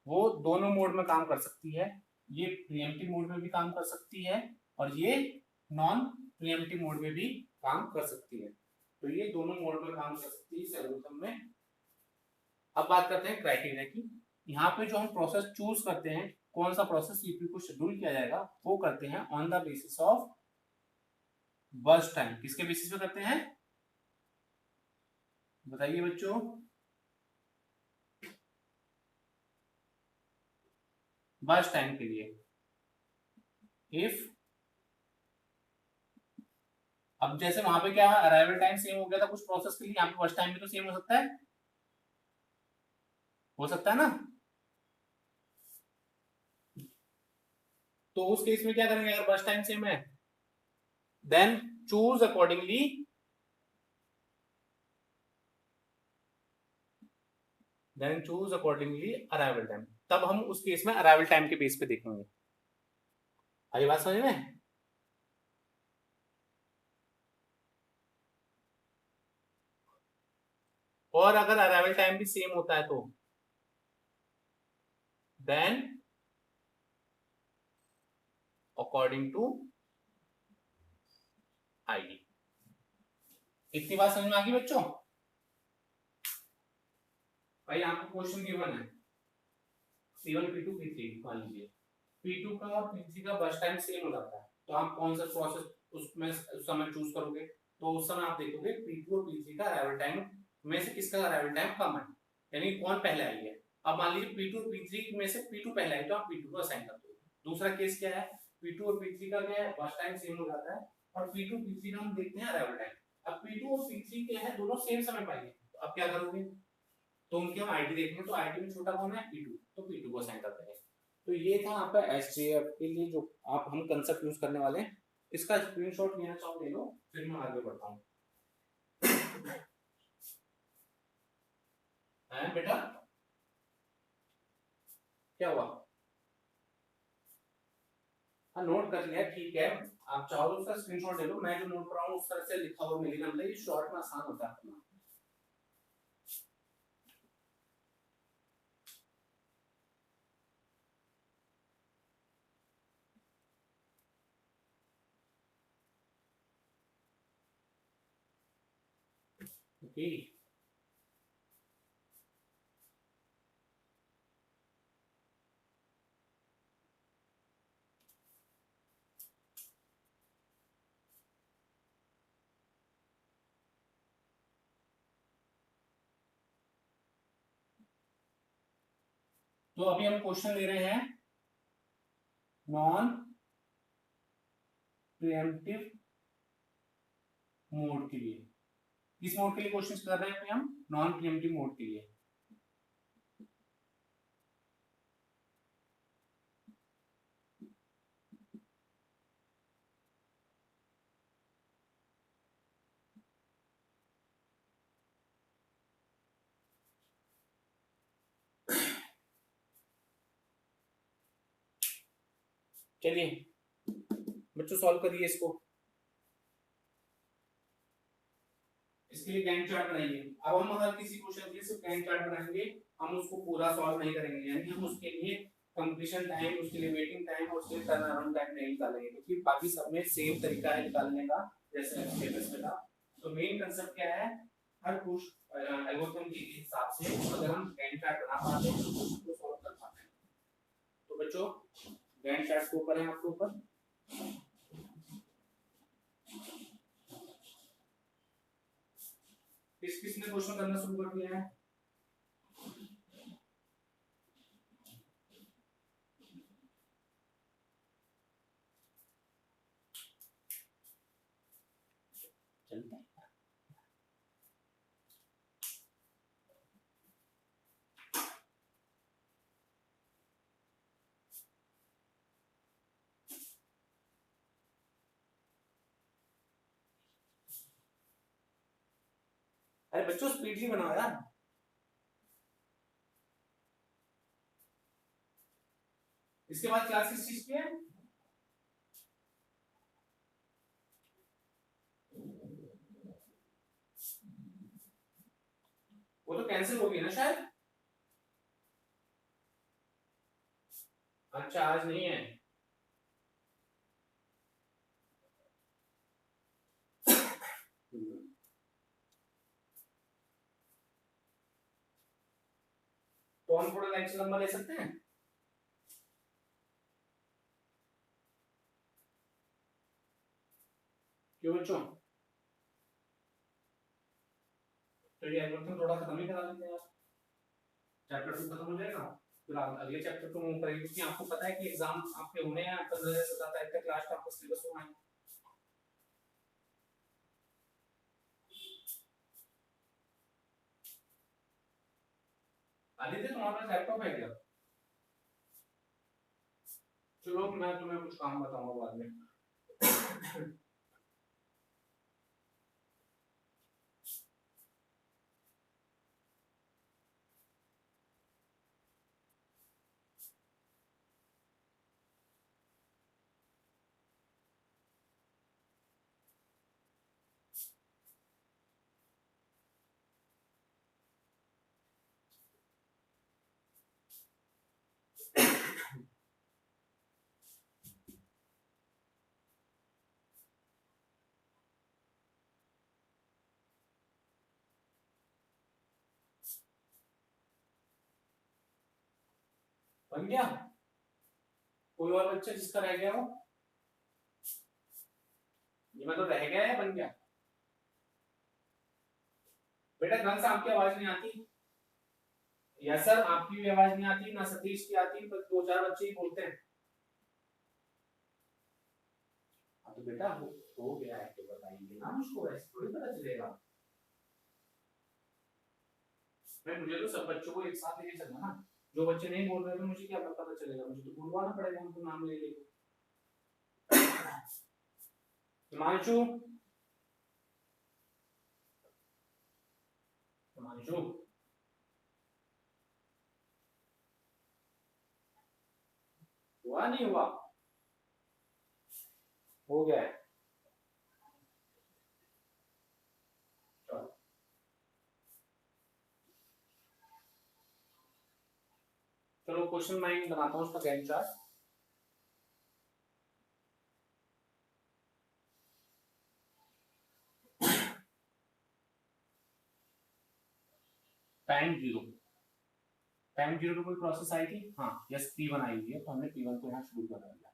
वो दोनों मोड में काम कर सकती है। ये प्रीएम्प्टिव मोड में भी काम कर सकती है और ये नॉन प्रीएम्प्टिव मोड में भी काम कर सकती है। तो ये दोनों मोड में काम कर सकती है इस एल्गोरिथम में। अब बात करते हैं क्राइटेरिया की। यहाँ पे जो हम प्रोसेस चूज करते हैं, कौन सा प्रोसेस सीपीयू को शेड्यूल किया जाएगा, वो करते हैं on the basis of burst time. किसके बेसिस पे करते हैं बताइए बच्चों? बर्स्ट टाइम के लिए। इफ अब जैसे वहां पे क्या अराइवल टाइम सेम हो गया था कुछ प्रोसेस के लिए, यहाँ पे बर्स्ट टाइम भी तो सेम हो सकता है, हो सकता है ना? तो उस केस में क्या करेंगे, अगर बर्स्ट टाइम सेम है then choose accordingly arrival time. तब हम उस केस में अराइवल टाइम के बेस पे देखेंगे। आई बात समझ में? और अगर अराइवल टाइम भी सेम होता है तो देन अकॉर्डिंग टू आईडी। इतनी बात समझ में आ गई बच्चों? भाई आपको क्वेश्चन गिवन है C1 P2 P3 मान लीजिए, P2 का और P3 का बर्स्ट टाइम सेम हो जाता है, तो आप कौन सा प्रोसेस उसमें उस समय चूज करोगे? तो उस समय आप देखोगे P2 और P3 का अराइवल टाइम में से किसका अराइवल टाइम कम है, यानी कौन पहले आई है। अब मान लीजिए P2 और P3 में से P2 पहले आई तो आप P2 को असाइन कर दोगे। दूसरा केस क्या है, P2 और P3 का क्या है, बर्स्ट टाइम सेम हो जाता है और P2 P3 का हम देखते हैं अराइवल टाइम। अब P2 और P3 क्या है, दोनों सेम समय पाएंगे, तो अब क्या करोगे, तो उनकी हम आईडी देखेंगे, तो आईडी में छोटा कौन है P2, तो P2 को असाइन करते हैं। तो ये था आपका एसजेएफ के लिए जो आप हम कंसेप्ट यूज करने वाले हैं। इसका स्क्रीनशॉट लेना चाहो ले लो, फिर मैं आगे बढ़ता हूँ। है बेटा, क्या हुआ? हाँ नोट कर लिया, ठीक है। आप चाहो तो उसका स्क्रीनशॉट ले लो, मैं जो नोट कर रहा हूँ उस तरह से लिखा हुआ मिलेगा, मतलब ये शॉर्ट में आसान होता है। ओके, तो अभी हम क्वेश्चन ले रहे हैं नॉन प्रिएम्प्टिव मोड के लिए। किस मोड के लिए क्वेश्चन कर रहे हैं हम? नॉन प्रिएम्प्टिव मोड के लिए। चलिए बच्चों सॉल्व करिए इसको। इसके लिए गैंट चार्ट बनाइए। अब हम हर किसी क्वेश्चन के लिए सिर्फ गैंट चार्ट बनाएंगे, हम उसको पूरा सॉल्व नहीं करेंगे, यानी हम उसके लिए कंप्लीशन टाइम, उसके लिए वेटिंग टाइम और उसके लिए टर्न अराउंड टाइम नहीं निकालेंगे, क्योंकि बाकी सब में सेम तरीका है निकालने का जैसे एफएस में था। तो मेन कांसेप्ट क्या है, हर कुछ एल्गोरिथम के हिसाब से अगर हम गैंट चार्ट बना पाते हैं तो उसको सॉल्व कर पाते हैं। तो बच्चों गैंट चार्ट को ऊपर है आपके ऊपर, किसने क्वेश्चन करना शुरू कर दिया है? चलता है। अरे बच्चों स्पीडली बनाओ यार। इसके बाद क्लास किस चीज की है? वो तो कैंसिल हो गई ना शायद। अच्छा आज नहीं है। कौन थोड़ा नेक्स्ट नंबर ले सकते हैं? क्यों बच्चों? तो ये एल्गोरिथम थोड़ा खत्म ही करा लेते हैं यार, चैप्टर 2 खत्म हो जाएगा, फिर अगले चैप्टर को मूव करेंगे, क्योंकि आपको पता है कि एग्जाम आपके होने हैं 15 से 17 तारीख तक, लास्ट आपका सिलेबस होना है। आदित्य तुम्हारे पास लैपटॉप है क्या? चलो मैं तुम्हें कुछ काम बताऊंगा बाद में। बन गया? कोई और बच्चा जिसका रह गया हो? ये मतलब रह गया है बन गया? बेटा ढंग से आपकी आवाज नहीं आती। यस सर, आपकी भी आवाज नहीं आती, ना सतीश की आती, बस 2-4 बच्चे ही बोलते हैं। हाँ तो बेटा हो गया है तो बताइए ना उसको, ऐसे थोड़ी पता चलेगा। मैं मुझे तो सब बच्चों को एक साथ लेके चलना ना, जो बच्चे नहीं बोल रहे थे मुझे क्या पता चलेगा, मुझे तो बुलवाना पड़ेगा उनको नाम ले लेके। हिमांशु, हिमांशु हुआ नहीं हुआ? हो गया है। चलो क्वेश्चन मैं बनाता हूँ उसका Gantt chart. Time zero, time zero पे कोई प्रोसेस आई थी? हाँ यस, P1 आई हुई है, तो हमने P1 को यहाँ शुरू कर दिया।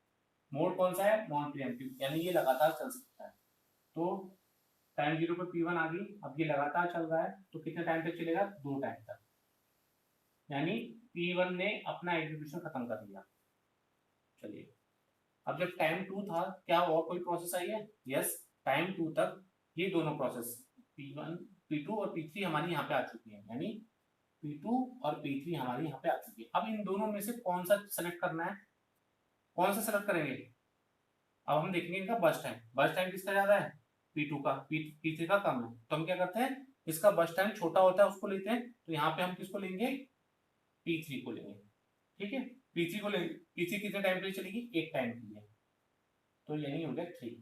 मोड कौन सा है? नॉन प्रीएम्प्टिव, यानी ये लगातार चल सकता है। तो टाइम जीरो पे P1 आ गई, अब ये लगातार चल रहा है, तो कितने टाइम तक चलेगा? 2 टाइम तक, यानी P1 ने अपना एग्जीक्यूशन खत्म कर दिया। चलिए, अब जब टाइम 2 था, क्या और कोई प्रोसेस आई है? यस, टाइम 2 तक ये दोनों प्रोसेस P1, P2 और P3 हमारी यहाँ पे आ चुकी है, यानी P2 और P3 हमारी यहाँ पे आ चुकी है। अब इन दोनों में से कौन सा सेलेक्ट करना है? कौन सा सेलेक्ट करेंगे? अब हम देखेंगे इनका बर्स्ट टाइम। बर्स्ट टाइम किसका ज्यादा है? P2 का। P3 का कम है, तो हम क्या करते हैं, इसका बर्स्ट टाइम छोटा होता है उसको लेते हैं, तो यहाँ पे हम किसको लेंगे? P3 को लेंगे। ठीक है, P3 को लेंगे। P3 कितने टाइम के लिए चलेगी? 1 टाइम के लिए, तो यही हो गया 3।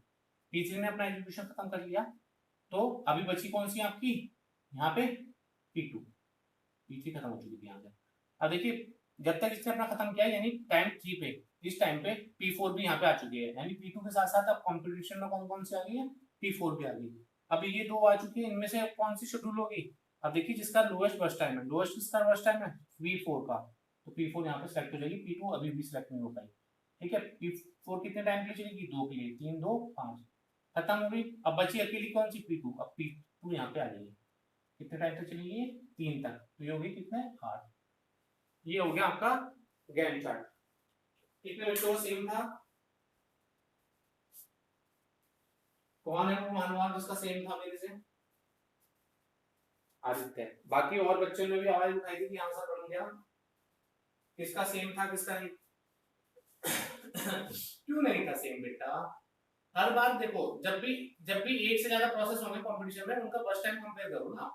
P3 ने अपना एग्जीक्यूशन खत्म कर लिया, तो अभी बची कौन सी आपकी? यहाँ पे P2। P3 खत्म हो चुकी थी यहाँ से। अब देखिए, जब तक इसने अपना खत्म किया, यानी टाइम 3 पे, इस टाइम पे P4 भी यहाँ पे आ चुकी है, यानी P2 के साथ साथ अब कंपटीशन में कौन कौन सी आ गई है? P4 भी आ गई। अभी ये दो आ चुकी है, इनमें से कौन सी शेड्यूल होगी? अब देखिए, जिसका लोएस्ट बर्स्ट टाइम है, लोएस्ट किसका बर्स्ट टाइम है? V4 का, तो P4 यहाँ पे सेलेक्ट हो जाएगी, P2 अभी भी सेलेक्ट नहीं हो पाई। ठीक है, P4 कितने टाइम के लिए चलेगी? 2 के लिए, 3 2 5, खत्म हो गई। अब बची अकेली कौन सी? P2। अब P2 यहाँ पे आ जाएगी, कितने टाइम तक चलेगी? 3 तक, तो ये होगी कितने? 8। ये हो गया आपका गैंट चार्ट। कितने बच्चों को सेम था? कौन है वो महानुभाव जिसका सेम था मेरे से? आदित्य। बाकी और बच्चों ने भी आवाज उठाई थी कि आंसर बन गया। किसका सेम था, किसका नहीं? क्यों नहीं था सेम बेटा? हर बार देखो, जब भी एक से ज्यादा प्रोसेस होंगे कंपटीशन में, उनका फर्स्ट टाइम कंपेयर करो ना।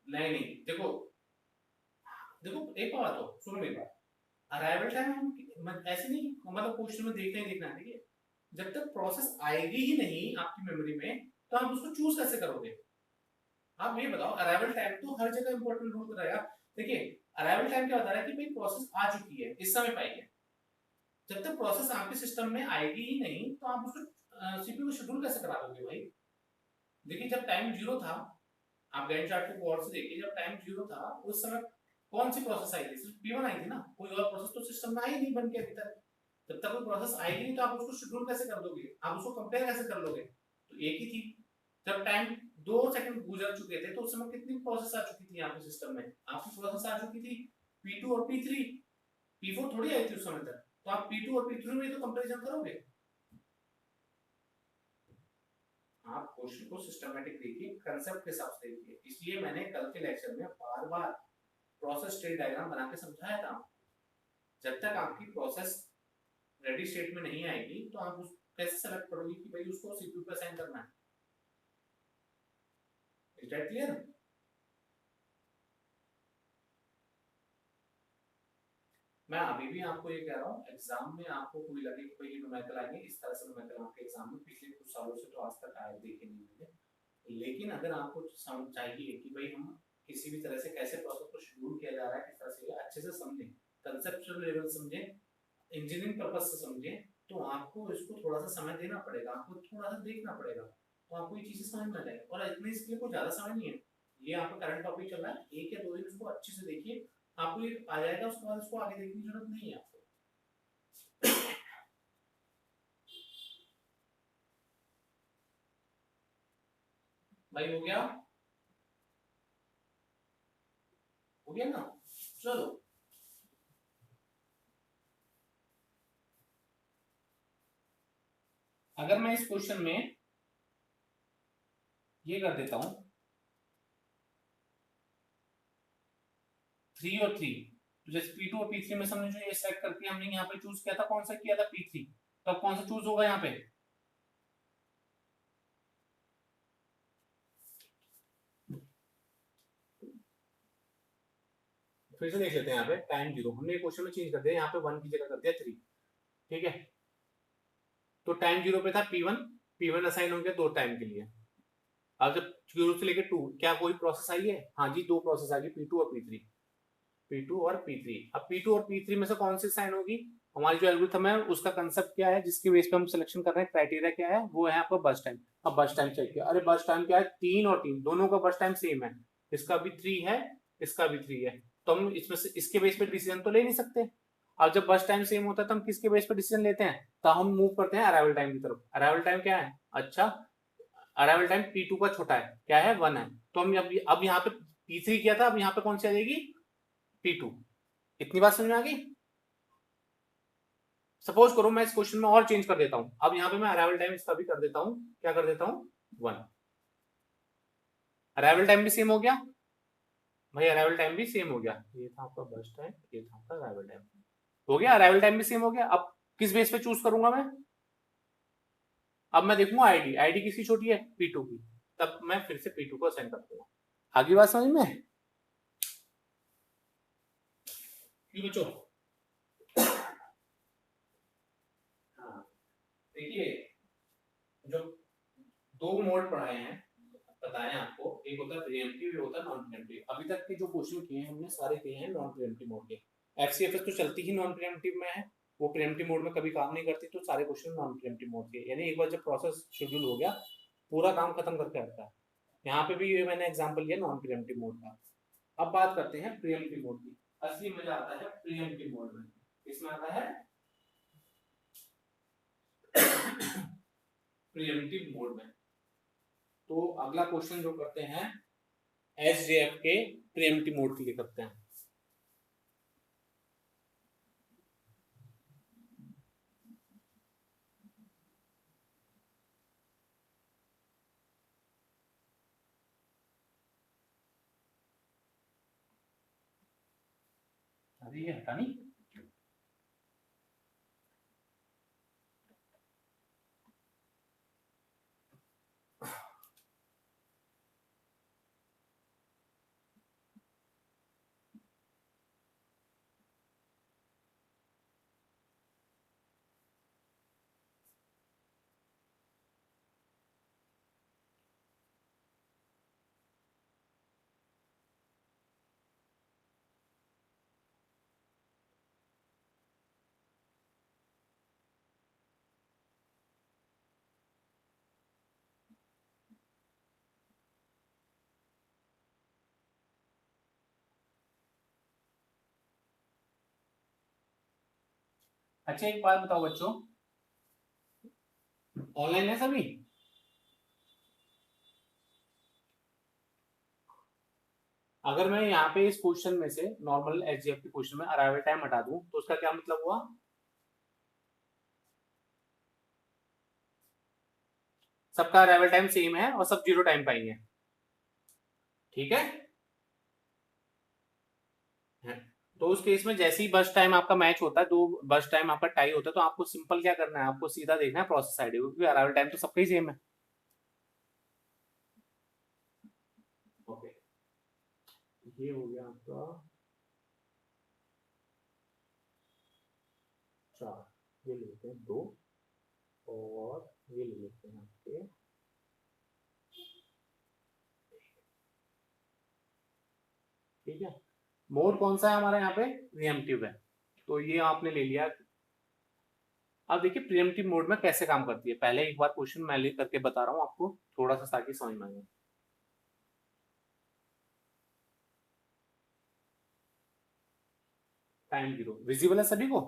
नहीं नहीं, देखो देखो, एक बात हो, सुनो मेरी बात। अराइवल टाइम हम ऐसे नहीं, मतलब क्वेश्चन में देखते ही देखना है, देखिए, जब तक प्रोसेस आएगी ही नहीं आपकी मेमोरी में, तो आप उसको चूज कैसे करोगे? आप ये बताओ, अराइवल टाइम तो हर जगह इंपॉर्टेंट रोल करेगा। देखिए, अराइवल टाइम क्या बता रहा है कि भाई प्रोसेस आ चुकी है, इस समय पाई है। जब तक प्रोसेस आपके सिस्टम में आएगी ही नहीं, तो आप उसको सीपीयू को शेड्यूल कैसे करा दोगे भाई? देखिए जब टाइम जीरो था, आप गैंट चार्ट को गौर से देखिए, जब टाइम जीरो था उस समय कौन सी प्रोसेस आई थी? सिर्फ P1 आई थी ना, कोई और प्रोसेस तो सिस्टम में आई नहीं बन के अभी तक। जब तक कोई प्रोसेस आएगी नहीं तो आप उसको शेड्यूल कैसे कर दोगे, आप उसको कंपेयर कैसे कर लोगे? तो एक ही थी। जब टाइम 2 सेकंड गुजर चुके थे तो उस समय कितनी प्रोसेस आ चुकी थी आपके सिस्टम में? आपकी प्रोसेस आ चुकी थी P2 और P3, P4 थोड़ी आई थी उस समय तक। तो आप P2 और P3 में तो कंपैरिजन करोगे। आप क्वेश्चन को सिस्टमैटिक देखिए, कंसेप्ट के हिसाब से देखिए। इसलिए मैंने कल के लेक्चर में बार बार प्रोसेस स्टेट डायग्राम बना के समझाया था। जब तक आपकी प्रोसेस रेडी स्टेट में नहीं आएगी तो आप उस कैसे सेलेक्ट करोगे कि भाई उसको सीपीयू पे असाइन करना है? Is that clear? मैं अभी भी आपको ये कह रहा हूँ, एग्जाम में आपको कोई लगे कि भाई न्यूमेरिकल आएंगे, इस तरह से न्यूमेरिकल आपके एग्जाम में पिछले कुछ सालों से तो आज तक आए देखे नहीं मिले। लेकिन अगर आपको समझ चाहिए कि भाई हम किसी भी तरह से कैसे प्रोसेस को शेड्यूल किया जा रहा है, किस तरह से अच्छे से समझें, कंसेप्चुअल लेवल समझें, इंजीनियरिंग पर्पज से समझें, तो आपको इसको थोड़ा सा समय देना पड़ेगा, आपको थोड़ा सा देखना पड़ेगा, तो आपको ये चीजें समझ में आ जाएगी। और इतने इसके लिए कोई ज्यादा समय नहीं है, ये आपका करंट टॉपिक चल रहा है, 1 या 2 दिन इसको अच्छे से देखिए, आपको ये आ जाएगा, उसके बाद इसको आगे देखने की जरूरत नहीं है आपको। भाई हो गया? हो गया ना? चलो अगर मैं इस क्वेश्चन में ये कर देता हूं 3 और 3, तो जैसे P2 और P3 में से हमने जो ये सेलेक्ट करके हमने यहाँ पे चूज किया था, कौन सा किया था? P3। तो अब कौन सा चूज होगा यहाँ पे? फिर से देख लेते हैं, यहाँ पे टाइम जीरो हमने क्वेश्चन में चेंज कर दिया, यहाँ पे 1 की जगह कर दिया 3। ठीक है, तो टाइम जीरो पे था P1, P1 असाइन हो गया 2 टाइम के लिए। अब जब जीरो से लेके 2, क्या कोई प्रोसेस आई है? हाँ जी, 2 प्रोसेस आ गई, P2 और P3। P2 और P3, अब P2 और P3 में से कौन सी साइन होगी? हमारी जो एल्गोरिथम है उसका कंसेप्ट क्या है, जिसके बेस पे हम सिलेक्शन कर रहे हैं, क्राइटेरिया क्या है? वो है आपका बर्स्ट टाइम। अब बर्स्ट टाइम चेक किया, अरे बर्स्ट टाइम क्या है? 3 और 3 दोनों का बर्स्ट टाइम सेम है, इसका भी 3 है, इसका भी 3 है, तो हम इसमें से इसके बेस पे डिसीजन तो ले नहीं सकते। अब जब बर्स्ट टाइम सेम होता है तो हम किसके बेस पे डिसीजन लेते हैं? तो हम मूव करते हैं अराइवल टाइम की तरफ। अराइवल टाइम क्या है? अच्छा, अराइवल टाइम P2 का छोटा है, क्या है? 1 है, तो हम अब यहाँ पे P3 किया था, अब यहाँ पे कौन सी आ जाएगी? P2। इतनी बात समझ में आ गई? सपोज करो मैं इस क्वेश्चन में और चेंज कर देता हूं, अब यहाँ पे मैं अराइवल टाइम इसका भी कर देता हूं, क्या कर देता हूं? 1। अराइवल टाइम भी सेम हो गया भाई, अराइवल टाइम भी सेम हो गया, ये था आपका बस टाइम, ये था आपका अराइवल टाइम। हो गया, अराइवल टाइम भी सेम हो गया। अब किस बेस पे चूज करूंगा मैं? अब मैं देखूंगा आईडी, आईडी किसकी छोटी है? P2 की, तब मैं फिर से P2 को असाइन कर दूंगा। आगे बात समझ में? क्यों बच्चों? हाँ, देखिए जो 2 मोड पढ़ाए हैं, बताएं आपको, एक होता है प्रीएम्प्टिव, एक होता है नॉन प्रीएम्प्टिव। अभी तक के जो क्वेश्चन किए हैं हमने सारे किए हैं नॉन प्रीएम्प्टिव मोड के। एफसीएफएस तो चलती ही नॉन प्रीएम्प्टिव में है, वो प्रीएम्प्टिव मोड में कभी काम नहीं करती, तो सारे क्वेश्चन नॉन प्रीएम्प्टिव मोड के, यानी एक बार जब प्रोसेस शेड्यूल हो गया पूरा काम खत्म करके आता है। यहाँ पे भी ये मैंने एग्जांपल लिया नॉन प्रीएम्प्टिव मोड का। अब बात करते हैं प्रीएम्प्टिव मोड की। असली मजा आता है प्रीएम्प्टिव मोड में। इसमें आता है प्रीएम्प्टिव मोड में। तो अगला क्वेश्चन जो करते हैं एसजेएफ के प्रीएम्प्टिव मोड के लिए करते हैं। अरे ये हटा नहीं, अच्छा एक बात बताओ बच्चों, ऑनलाइन है सभी? अगर मैं यहाँ पे इस क्वेश्चन में से नॉर्मल एचजीएफ के क्वेश्चन में अराइवल टाइम हटा दूं तो उसका क्या मतलब हुआ? सबका अराइवल टाइम सेम है और सब 0 टाइम पाएंगे, ठीक है? तो उस केस में जैसे ही बस टाइम आपका मैच होता है, दो बस टाइम आपका टाई होता है, तो आपको सिंपल क्या करना है, आपको सीधा देखना है प्रोसेस आईडी, क्योंकि अराइवल टाइम तो सबका ही सेम है। ओके, ये हो गया आपका 4, ये ले लेते हैं 2, और ये ले लेते हैं आपके, ठीक है? मोड कौन सा है हमारा यहाँ पे? प्रीएम्प्टिव है, तो ये आपने ले लिया। अब देखिए प्रीएम्प्टिव मोड में कैसे काम करती है, पहले एक बार क्वेश्चन मैं लिख करके बता रहा हूँ आपको, थोड़ा सा ताकि समझ में आए। टाइम 0 विजिबल है सभी को?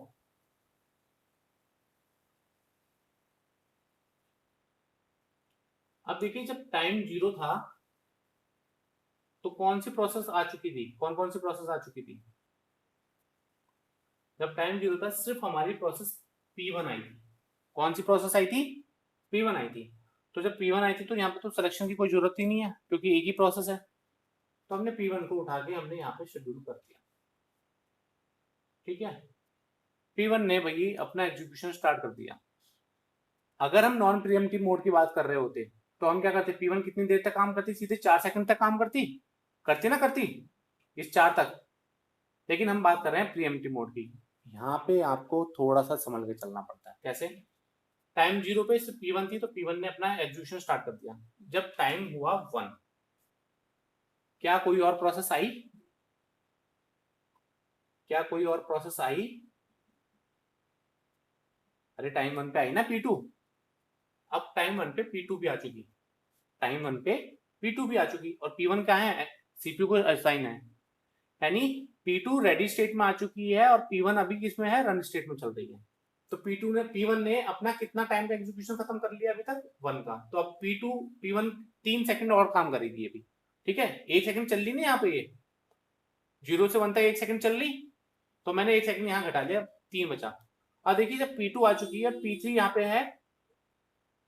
अब देखिए जब टाइम 0 था तो कौन सी प्रोसेस आ चुकी थी, कौन कौन सी प्रोसेस आ चुकी थी? जब टाइम 0 था सिर्फ हमारी प्रोसेस P1 आई थी। कौन सी प्रोसेस आई थी? P1 आई थी। तो जब P1 आई थी तो यहाँ पे तो सिलेक्शन की कोई जरूरत ही नहीं है, क्योंकि एक ही प्रोसेस है। तो हमने P1 को उठा के हमने यहाँ पे शेड्यूल कर दिया, ठीक है? P1 ने भाई अपना एग्जीक्यूशन स्टार्ट कर दिया। अगर हम नॉन प्रीएम्प्टिव मोड की बात कर रहे होते तो हम क्या करते, P1 कितनी देर तक काम करती? सीधे 4 सेकंड तक काम करती, करती ना करती, इस 4 तक। लेकिन हम बात कर रहे हैं प्रीएम्प्टिव मोड की, यहाँ पे आपको थोड़ा सा समझ के चलना पड़ता है। कैसे? टाइम 0 पे सिर्फ P1 थी तो P1 ने अपना एग्जीक्यूशन स्टार्ट कर दिया। जब टाइम हुआ 1, क्या कोई और प्रोसेस आई? क्या कोई और प्रोसेस आई? अरे टाइम 1 पे आई ना P2। अब टाइम 1 पे P2 भी आ चुकी, टाइम 1 पे P2 भी आ चुकी, और P1 क्या है? सीपीयू को असाइन है, यानी P2 रेडी स्टेट में आ चुकी है और P1 अभी किस में है? रन स्टेट में चल रही है। तो P1 ने अपना कितना टाइम का एग्जीक्यूशन खत्म कर लिया अभी तक? 1 का। तो अब P1 3 सेकंड और काम करेगी अभी, ठीक है? 1 सेकंड चल रही ना यहाँ पे, ये 0 से 1 तक 1 सेकंड चल रही, तो मैंने 1 सेकंड यहाँ घटा लिया, 3 बचा। अब देखिए जब P2 आ चुकी है, P3 यहाँ पे है,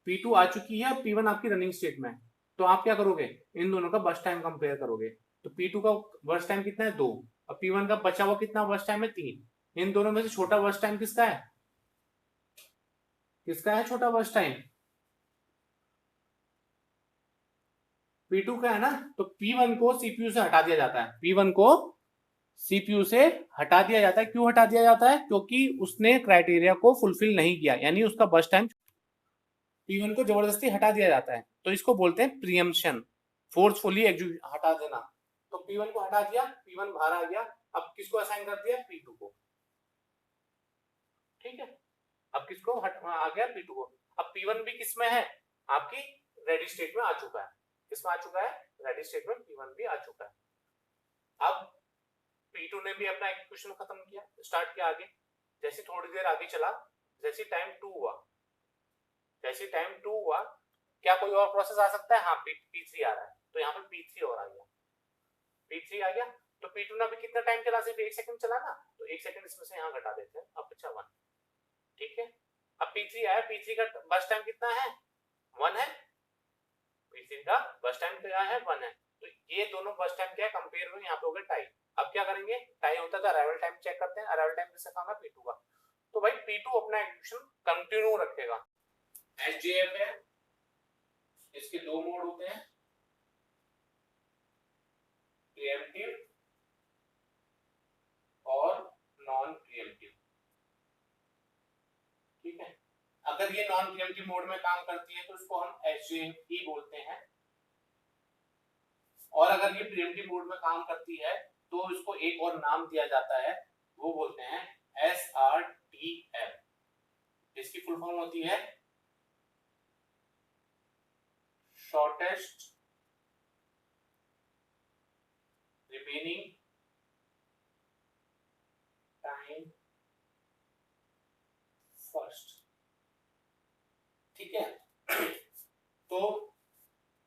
P2 आ चुकी है और P1 आपकी रनिंग स्टेट में है, तो आप क्या करोगे? इन दोनों का बस टाइम कंपेयर करोगे। तो P2 का बस टाइम कितना है? 2, और P1 का बचा हुआ कितना बस टाइम है? 3। इन दोनों में से छोटा बस टाइम किसका है? किसका है छोटा बस टाइम? P2 का है ना। तो P1 को सीपीयू से हटा दिया जाता है, P1 को सीपीयू से हटा दिया जाता है। क्यों हटा दिया जाता है? क्योंकि उसने क्राइटेरिया को फुलफिल नहीं किया, यानी उसका बस टाइम, P1 को जबरदस्ती हटा दिया जाता है, तो इसको बोलते हैं प्रीएम्पशन, फोर्सफुली हटा देना। तो P1 को हटा दिया, P1 बाहर आ गया, अब किसको असाइन कर दिया? P2 को, ठीक है? अब किसको आ गया? P2 को। अब P1 भी किस में है? आपकी रेडी स्टेट में आ चुका है। किसमें आ चुका है? रेडी स्टेट में P1 भी आ चुका है। अब P2 ने भी अपना एग्जीक्यूशन खत्म किया, स्टार्ट किया आगे। जैसे थोड़ी देर आगे चला, जैसे टाइम 2 हुआ, जैसे टाइम 2 हुआ, क्या कोई और प्रोसेस आ सकता है? हाँ, P3 आ रहा है, तो यहाँ पे P3 और आ गया, P3 आ गया। तो P2 ने भी कितना टाइम चला? सिर्फ 1 सेकंड चला ना, तो 1 सेकंड इसमें से यहाँ घटा देते हैं, अब बचा 1, ठीक है? अब P3 आया, P3 का बस टाइम कितना है? 1 है। P3 का बस टाइम क्या है? 1 है। तो ये दोनों बस टाइम क्या है? कंपेयर हुए, यहाँ पे हो गए टाई। अब क्या करेंगे? टाई होता है तो अराइवल टाइम चेक करते हैं, अराइवल टाइम किसका काम है? P2 का। तो भाई P2 अपना एग्जीक्यूशन कंटिन्यू रखेगा। एसजेएफ है, इसके दो मोड होते हैं, प्रीएम्प्टिव और नॉन प्रीएम्प्टिव, ठीक है? अगर ये नॉन प्रीएम्प्टिव मोड में काम करती है तो इसको हम एसजेएफ ही बोलते हैं, और अगर ये प्रीएम्प्टिव मोड में काम करती है तो इसको एक और नाम दिया जाता है, वो बोलते हैं SRTF। इसकी फुल फॉर्म होती है शॉर्टेस्ट रिमेनिंग टाइम फर्स्ट, ठीक है। तो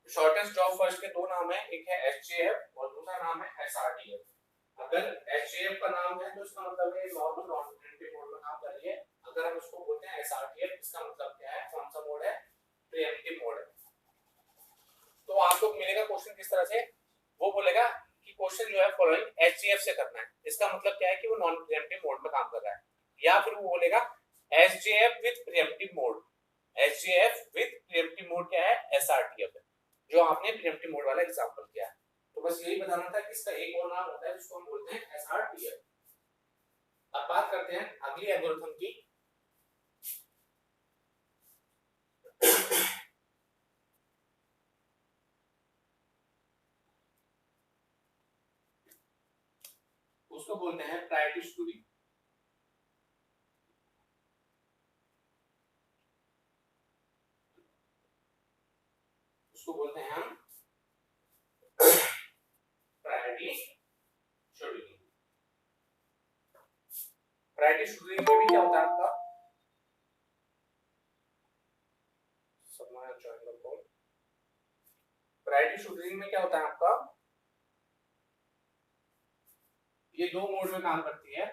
शॉर्टेस्ट जॉब फर्स्ट के दो नाम है, एक है एसजेएफ और दूसरा नाम है एसआरटीएफ। अगर एसजेएफ का नाम है तो इसका मतलब है नॉर्मल नॉन प्रिएम्प्टिव मोड में काम कर रही है। अगर हम उसको बोलते हैं एसआरटीएफ, इसका मतलब क्या है, कौन सा मोड है, प्रिएम्प्टिव मोड है। तो आपको मिलेगा क्वेश्चन किस तरह से, वो बोलेगा कि क्वेश्चन जो है फॉलोइंग एसजीएफ से करना है, इसका मतलब क्या है कि वो नॉन प्रिएम्प्टिव मोड में काम कर रहा है। या फिर वो बोलेगा SJF with preemptive mode. SJF with preemptive mode क्या है, एसआरटीएफ है, जो आपने प्रिएम्प्टिव मोड वाला एग्जांपल किया है। तो बस यही बताना था कि इसका एक और नाम होता है जिसको हम बोलते हैं एसआरटीएफ। अब बात करते हैं अगली एल्गोरिथम की। उसको बोलते हैं प्रायोरिटी शेड्यूलिंग। उसको बोलते हैं हम प्रायोरिटी शेड्यूलिंग। प्रायोरिटी शेड्यूलिंग में भी क्या होता है आपका, प्रायोरिटी शेड्यूलिंग में क्या होता है आपका, ये दो मोड में काम करती है।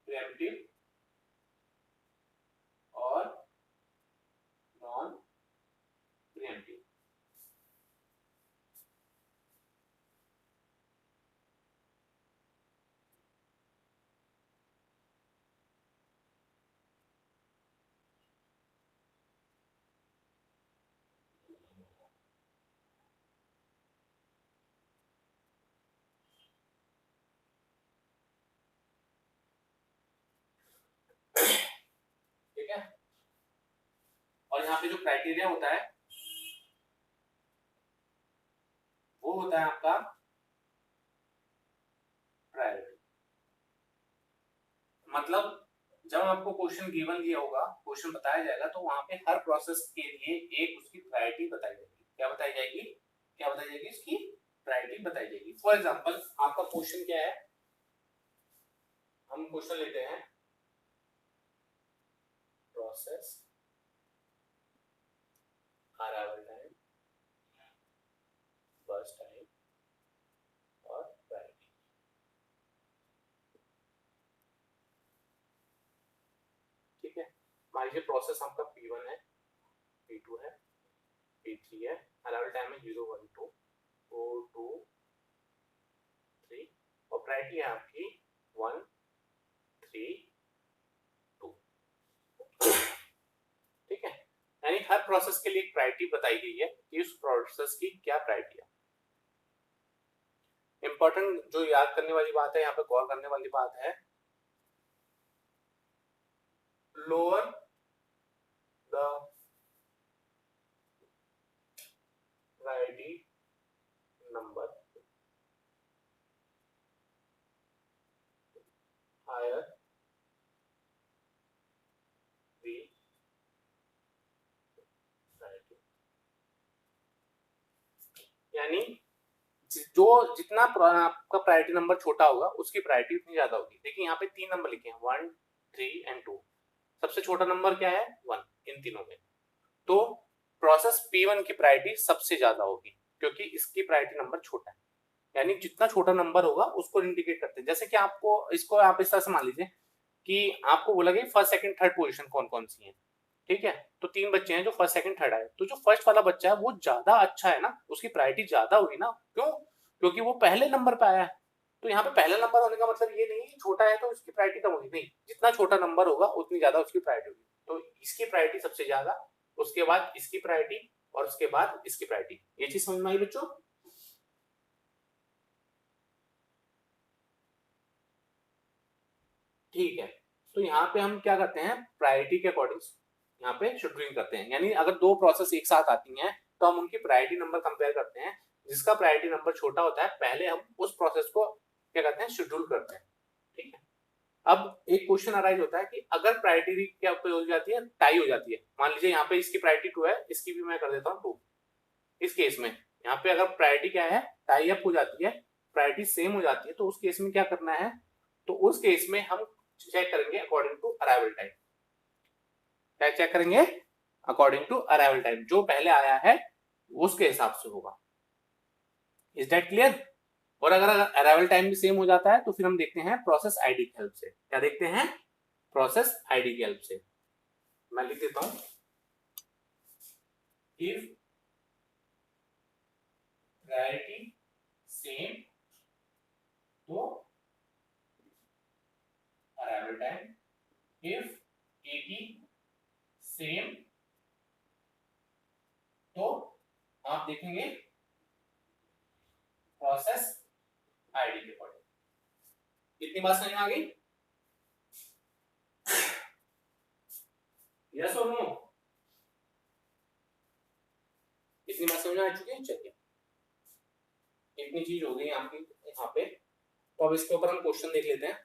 प्रिएम्प्टिव और नॉन प्रिएम्प्टिव। ठीक है। और यहाँ पे जो क्राइटेरिया होता है वो होता है आपका प्रायोरिटी। मतलब जब आपको क्वेश्चन गिवन दिया होगा, क्वेश्चन बताया जाएगा, तो वहां पे हर प्रोसेस के लिए एक उसकी प्रायोरिटी बताई जाएगी। क्या बताई जाएगी, क्या बताई जाएगी, इसकी प्रायोरिटी बताई जाएगी। फॉर एग्जांपल आपका क्वेश्चन क्या है, हम क्वेश्चन लेते हैं process arrival time, burst time और प्रायोरिटी। ठीक है। मान लीजिए प्रोसेस आपका P1 है, P2 है, P3 है, अराइवल टाइम है 0 1 2 4 2 3 और प्रायोरिटी है आपकी 1 3 2। ठीक है। यानी हर प्रोसेस के लिए एक प्रायोरिटी बताई गई है कि उस प्रोसेस की क्या प्रायोरिटी है। इंपॉर्टेंट जो याद करने वाली बात है, यहाँ पे गौर करने वाली बात है, lower the priority number higher the priority. यानी जो जितना आपका प्रायोरिटी नंबर छोटा होगा उसकी प्रायोरिटी उतनी ज्यादा होगी। देखिए यहाँ पे 3 नंबर लिखे हैं, 1 3 एंड 2। सबसे छोटा नंबर क्या है, 1 इन तीनों में। तो प्रोसेस P1 की प्रायोरिटी सबसे ज्यादा होगी क्योंकि इसकी प्रायोरिटी नंबर छोटा है। यानी जितना छोटा नंबर होगा उसको इंडिकेट करते हैं। जैसे कि आपको इसको आप इस तरह से मान लीजिए कि आपको बोला गया फर्स्ट सेकंड थर्ड पोजीशन कौन कौन सी है। ठीक है। तो 3 बच्चे हैं जो फर्स्ट सेकंड थर्ड आए, तो जो फर्स्ट वाला बच्चा है वो ज्यादा अच्छा है ना, उसकी प्रायोरिटी ज्यादा होगी ना। क्यों, क्योंकि वो पहले नंबर पे आया है। तो यहाँ पे पहला नंबर होने का मतलब ये नहीं है छोटा है तो उसकी प्रायोरिटी कम होगी, नहीं, जितना छोटा नंबर होगा उतनी ज्यादा उसकी प्रायोरिटी होगी। तो इसकी प्रायोरिटी सबसे ज्यादा, उसके बाद इसकी प्रायोरिटी और उसके बाद इसकी प्रायोरिटी। ये चीज समझ में आई बच्चों? ठीक है। तो यहाँ पे हम क्या करते हैं, प्रायोरिटी के अकॉर्डिंग यहाँ पे शेड्यूलिंग करते हैं। यानी अगर दो प्रोसेस एक साथ आती हैं तो हम उनकी प्रायोरिटी नंबर कंपेयर करते हैं। जिसका प्रायोरिटी नंबर छोटा होता है पहले हम उस प्रोसेस को क्या करते हैं, शेड्यूल करते हैं। ठीक है। अब एक क्वेश्चन अराइज होता है कि अगर प्रायोरिटी क्या हो जाती है, टाई हो जाती है। मान लीजिए यहाँ पे इसकी प्रायोरिटी 2 है, इसकी भी मैं कर देता हूँ 2। इस केस में यहाँ पे अगर प्रायोरिटी क्या है, टाई अप हो जाती है, प्रायोरिटी सेम हो जाती है तो उस केस में क्या करना है, तो उस केस में हम चेक करेंगे अकॉर्डिंग टू अराइवल टाइम। क्या चेक करेंगे? अकॉर्डिंग टू अराइवल टाइम, जो पहले आया है उसके हिसाब से होगा। Is that clear? और अगर अराइवल टाइम भी सेम हो जाता है तो फिर हम देखते हैं प्रोसेस आईडी की हेल्प से। क्या देखते हैं? प्रोसेस आईडी की हेल्प से। मैं लिख देता हूं, इफ प्रायोरिटी सेम तो arrival time, if eighty same तो आप देखेंगे प्रोसेस आईडी के अकॉर्डिंग। इतनी बात समझ में आ गई? यस और नो? इतनी बात समझ में आ चुकी है? चलिए, इतनी चीज हो गई आपकी यहाँ पे, तो अब इसके ऊपर हम क्वेश्चन देख लेते हैं।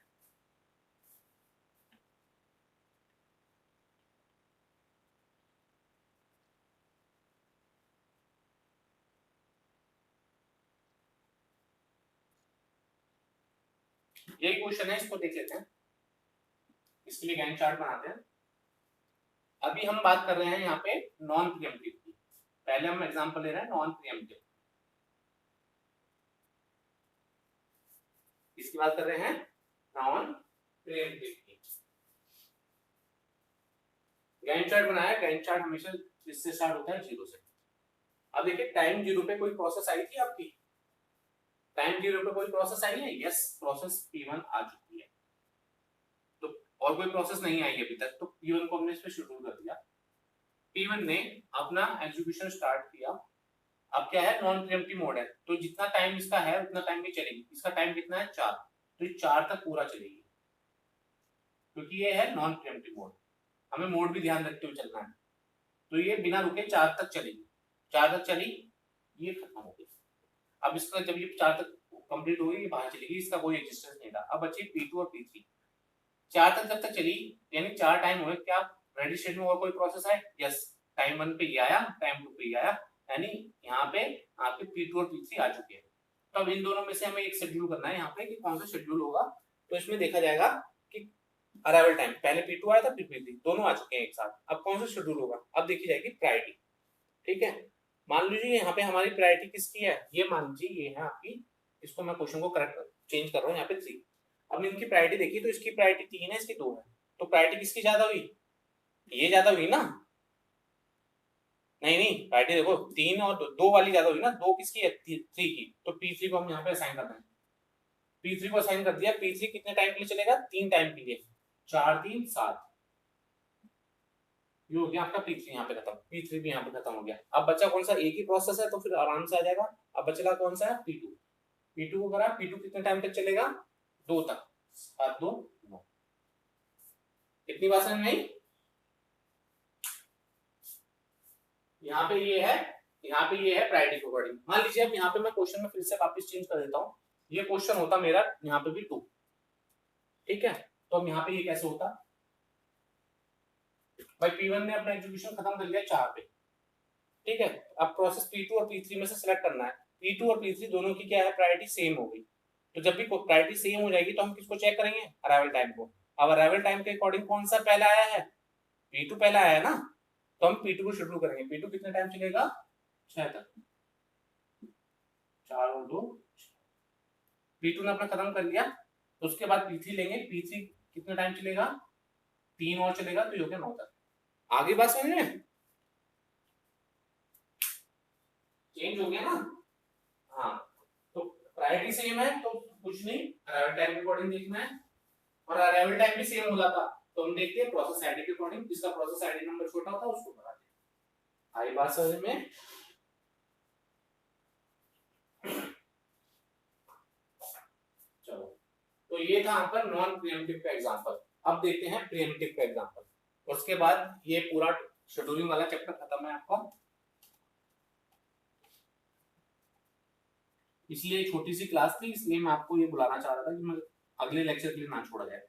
ये क्वेश्चन है, इसको देख लेते हैं। इसके लिए गैंट चार्ट बनाते हैं। अभी हम बात कर रहे हैं यहाँ पे नॉन प्रीएम्प्टिव की। पहले हम एग्जांपल ले रहे हैं नॉन प्रीएम्प्टिव, इसकी बात कर रहे हैं नॉन प्रीएम्प्टिव की। गैंट चार्ट बनाया। गैंट चार्ट हमेशा इससे स्टार्ट होता है 0 से। अब देखिए टाइम 0 पे कोई प्रोसेस आई थी आपकी? टाइम 0 पे कोई प्रोसेस आई है? यस, प्रोसेस P1 आ चुकी है। तो और कोई प्रोसेस नहीं आई अभी तक, तो P1 को हमने इस पे शेड्यूल कर दिया। P1 ने अपना एग्जीक्यूशन स्टार्ट किया। अब क्या है, नॉन प्रीएम्प्टिव मोड है, तो जितना टाइम इसका है उतना टाइम भी चलेगी। इसका टाइम कितना है? 4, तो ये 4 तक पूरा चलेगी, क्योंकि ये है नॉन प्रीएम्प्टिव मोड। हमें मोड भी ध्यान रखते हुए चलना है। तो ये बिना रुके 4 तक चलेगी। 4 तक चली, ये खत्म हो गई। अब इसका जब ये 4 तक कंप्लीट होगी, ये बाहर चलेगी, इसका कोई एग्जिस्टेंस नहीं था। अब बची P2 और P3। 4 तक जब तक चली, यानी 4 टाइम हुए, क्या रेडी स्टेट में और कोई प्रोसेस है? यस, टाइम 1 पे ये आया, टाइम 2 पे ये आया, यानी यहाँ पे आपके P2 और P3 आ चुके हैं। तो अब इन दोनों में से हमें एक शेड्यूल करना है यहाँ पे कि कौन सा शेड्यूल होगा। तो इसमें देखा जाएगा कि अराइवल टाइम पहले P2 आया था, फिर P3, दोनों आ चुके हैं एक साथ। अब कौन सा शेड्यूल होगा? अब देखी जाएगी प्रायोरिटी। ठीक है, मान लीजिए यहाँ पे हमारी प्रायोरिटी किसकी है? ये मान लीजिए ये है आपकी, इसको मैं क्वेश्चन को करेक्ट चेंज कर रहा हूँ यहाँ पे 3। अब इनकी प्रायोरिटी देखिए, तो इसकी प्रायोरिटी 3 है, इसकी 2 है, तो प्रायोरिटी किसकी ज्यादा हुई? ये ज्यादा हुई ना? नहीं नहीं, प्रायोरिटी देखो 3 और 2 वाली ज्यादा हुई ना। 2 किसकी है? 3 की। तो P3 को हम यहाँ पे असाइन कर देंगे। P3 को असाइन कर दिया। P3 कितने टाइम के लिए चलेगा? 3 टाइम के लिए। 4 3 7, ये हो गया आपका P3 यहाँ पे खत्म। P3 भी यहाँ पे खत्म हो गया। अब बचा कौन सा? एक ही प्रोसेस है तो फिर आराम से आ जाएगा। अब बचेगा कौन सा है? P2। P2 को करा, P2 कितने टाइम तक चलेगा? 2 तक। 7 2 9। इतनी बात समझ में आई? यहाँ पे ये है, यहाँ पे ये है प्रायोरिटी के अकॉर्डिंग। मान लीजिए अब यहाँ पे मैं क्वेश्चन में फिर से वापस चेंज कर देता हूँ। ये क्वेश्चन होता मेरा यहाँ पे भी 2, ठीक है? तो अब यहाँ पे ये कैसे होता? भाई P1 ने अपना एग्जीक्यूशन खत्म कर लिया 4 पे, ठीक है? अब प्रोसेस P2 और P3 में से सिलेक्ट करना है। P2 और P3 दोनों की क्या है? प्रायोरिटी सेम हो गई। तो जब भी प्रायोरिटी सेम हो जाएगी तो हम किसको चेक करेंगे? अराइवल टाइम को। अब अराइवल टाइम के अकॉर्डिंग कौन सा पहला आया है? P2 पहला आया है ना, तो हम P2 को शेड्यूल करेंगे। P2 कितने टाइम चलेगा? 6 तक। 4 और 2, P2 ने अपना खत्म कर लिया, तो उसके बाद P3 लेंगे। P3 कितने टाइम चलेगा? 3 और चलेगा, तो ये हो गया 9 तक। आगे बात समझ में? चेंज हो गया ना? हाँ, तो प्रायोरिटी सेम है तो कुछ नहीं, अराइवल टाइम के अकॉर्डिंग देखना है। और अराइवल टाइम भी सेम हो जाता तो हम देखते हैं प्रोसेस आईडी के अकॉर्डिंग। जिसका प्रोसेस आईडी नंबर छोटा होता है उसको बढ़ाते हैं। आई बात समझ में? चलो, तो ये था आपका नॉन प्रीएम्प्टिव का एग्जांपल। अब देखते हैं प्रीएम्प्टिव का एग्जांपल। उसके बाद ये पूरा शेड्यूलिंग वाला चैप्टर खत्म है आपका। इसलिए छोटी सी क्लास थी, इसलिए मैं आपको ये बुलाना चाह रहा था कि मैं अगले लेक्चर के लिए ना छोड़ा जाए।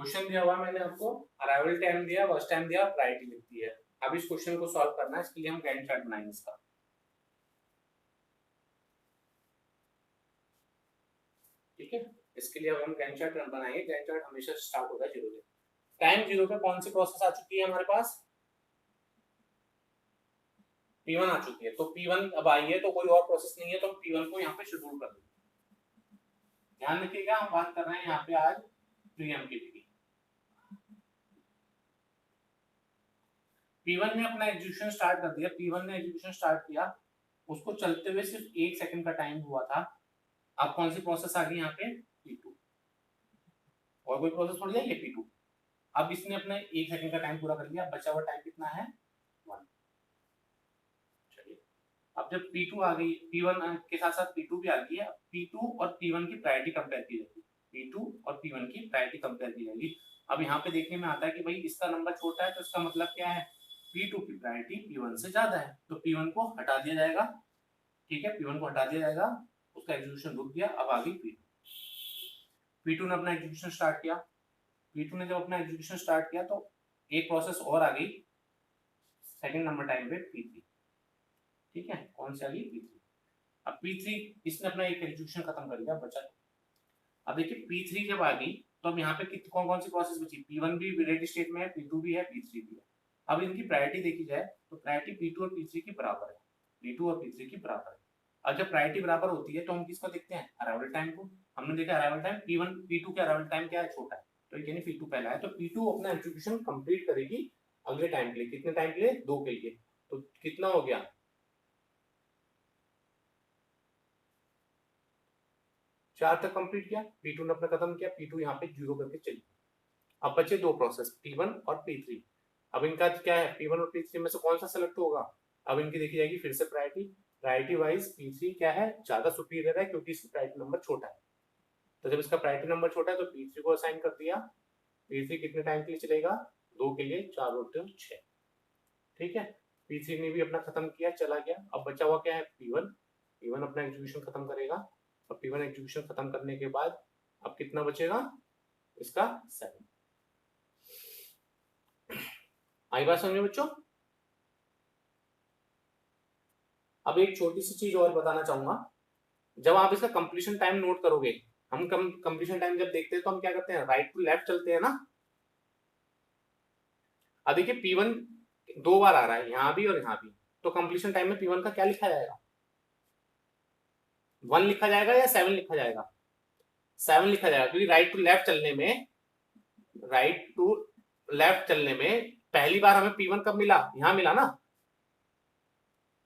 क्वेश्चन दिया हुआ मैंने आपको, अराइवल टाइम दिया, वर्स्ट टाइम दिया, प्रायोरिटी लिख दी है। अब इस क्वेश्चन को सॉल्व करना है, इसके लिए हम गैंट चार्ट बनाएंगे इसका। ठीक है, इसके लिए अब हम गैंट चार्ट बनाएंगे। गैंट चार्ट हमेशा स्टार्ट होता है 0 से। टाइम 0 पे कौन सी प्रोसेस आ चुकी है हमारे पास? P1 आ चुकी है, तो P1 अब आई है, तो कोई और प्रोसेस नहीं है, तो हम P1 को यहाँ पे शेड्यूल कर देंगे। ध्यान रखिएगा, हम बात कर रहे हैं यहाँ पे आज प्रीएम्प्टिव की। P1 ने अपना एग्जीक्यूशन स्टार्ट कर दिया। P1 ने एग्जीक्यूशन स्टार्ट किया, उसको चलते हुए सिर्फ 1 सेकंड का टाइम हुआ था। अब कौन सी प्रोसेस आ गई यहाँ पे? P2। और कोई प्रोसेस थोड़ी है ये P2। अब इसने अपना 1 सेकंड का टाइम पूरा कर लिया, बचा हुआ टाइम कितना है? 1। चलिए, अब जब P2 आ गई, P1 के साथ साथ P2 भी आ गई है। P2 और P1 की प्रायोरिटी कंपेयर की जाएगी। P2 और P1 की प्रायोरिटी कंपेयर की जाएगी। अब यहाँ पे देखने में आता है कि भाई इसका नंबर छोटा है, तो इसका मतलब क्या है? P2 की प्रायोरिटी P1 से ज्यादा है, तो P1 को हटा दिया जाएगा। ठीक है, P1 को हटा दिया जाएगा, उसका एग्जीक्यूशन रुक गया। अब आ गई P2। P2 ने अपना एग्जीक्यूशन स्टार्ट किया। P2 ने जब अपना एग्जीक्यूशन स्टार्ट किया, तो एक प्रोसेस और आ गई सेकंड नंबर टाइम पे, P3। ठीक है, कौन सी आ गई? P3। अब P3 इसने अपना एक एग्जीक्यूशन खत्म कर दिया, बचा। अब देखिए P3 जब आ गई, तो अब यहाँ पे कौन कौन सी प्रोसेस बची? P1 भी रेडी स्टेट में है, P2 भी है, P3 भी है। अब इनकी प्रायोरिटी देखी जाए, तो प्रायोरिटी P2 और P3 की बराबर है। P2 और P3 की बराबर है। अब जब प्रायोरिटी बराबर होती है, तो हम किसको देखते हैं? अराइवल टाइम को। हमने देखा अराइवल टाइम P1 P2 के अराइवल टाइम क्या है? छोटा है, तो यानी P2 पहला है, तो P2 अपना एग्जीक्यूशन कंप्लीट करेगी अगले टाइम के लिए। कितने टाइम के लिए? 2 के लिए। तो कितना हो गया? 4 तक कंप्लीट किया, P2 ने अपना खत्म किया, P2 यहाँ पे 0 करके चली। अब बचे दो प्रोसेस, P1 और P3। अब इनका क्या है? P1 और P3 में से कौन सा सेलेक्ट होगा? अब इनकी देखी जाएगी फिर से प्रायोरिटी। प्रायोरिटी वाइज P3 क्या है? ज्यादा सुपीरियर है, क्योंकि इसकी प्रायोरिटी नंबर छोटा है। तो जब इसका प्रायोरिटी नंबर छोटा है, तो P3 को असाइन कर दिया। P3 कितने टाइम के लिए चलेगा? 2 के लिए, 4 और 2 6। ठीक है, P3 ने भी अपना खत्म किया, चला गया। अब बचा हुआ क्या है? P1। P1 अपना एग्जीक्यूशन खत्म करेगा, और P1 एग्जीक्यूशन खत्म करने के बाद अब कितना बचेगा? इसका 7। आई बात समझ में बच्चों? अब एक छोटी सी चीज और बताना चाहूंगा। जब आप इसका कंप्लीशन टाइम नोट करोगे, हम कंप्लीशन टाइम जब देखते हैं, तो हम क्या करते हैं? राइट टू लेफ्ट चलते हैं ना। अब देखिए P1 2 बार आ रहा है, यहां भी और यहां भी, तो कंप्लीशन टाइम में P1 का क्या लिखा जाएगा? 1 लिखा जाएगा या 7 लिखा जाएगा? 7 लिखा जाएगा, क्योंकि राइट टू लेफ्ट चलने में पहली बार हमें P1 कब मिला? यहां मिला ना।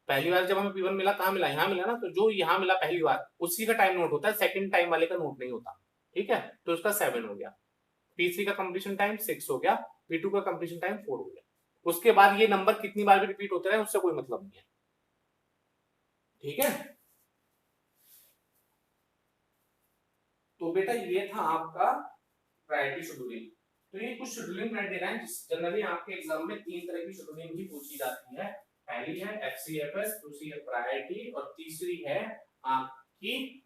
पहली बार जब हमें P1 मिला, कहां मिला? यहां मिला ना। तो जो यहां मिला पहली बार, उसी का टाइम नोट होता है, सेकंड टाइम वाले का नोट नहीं होता। ठीक है, तो उसका 7 हो गया। P3 का कंप्लीशन टाइम 6 हो गया, P2 का कंप्लीशन टाइम 4 हो गया। उसके बाद ये नंबर कितनी बार भी रिपीट होते रहे, उससे कोई मतलब नहीं है। ठीक है, तो बेटा ये था आपका प्रायोरिटी शेड्यूलिंग। तो ये कुछ शेड्यूलिंग क्राइटेरिया है, जनरली आपके एग्जाम में 3 तरह की शेड्यूलिंग ही पूछी जाती है। पहली है FCFS, दूसरी है प्रायोरिटी, और तीसरी है आपकी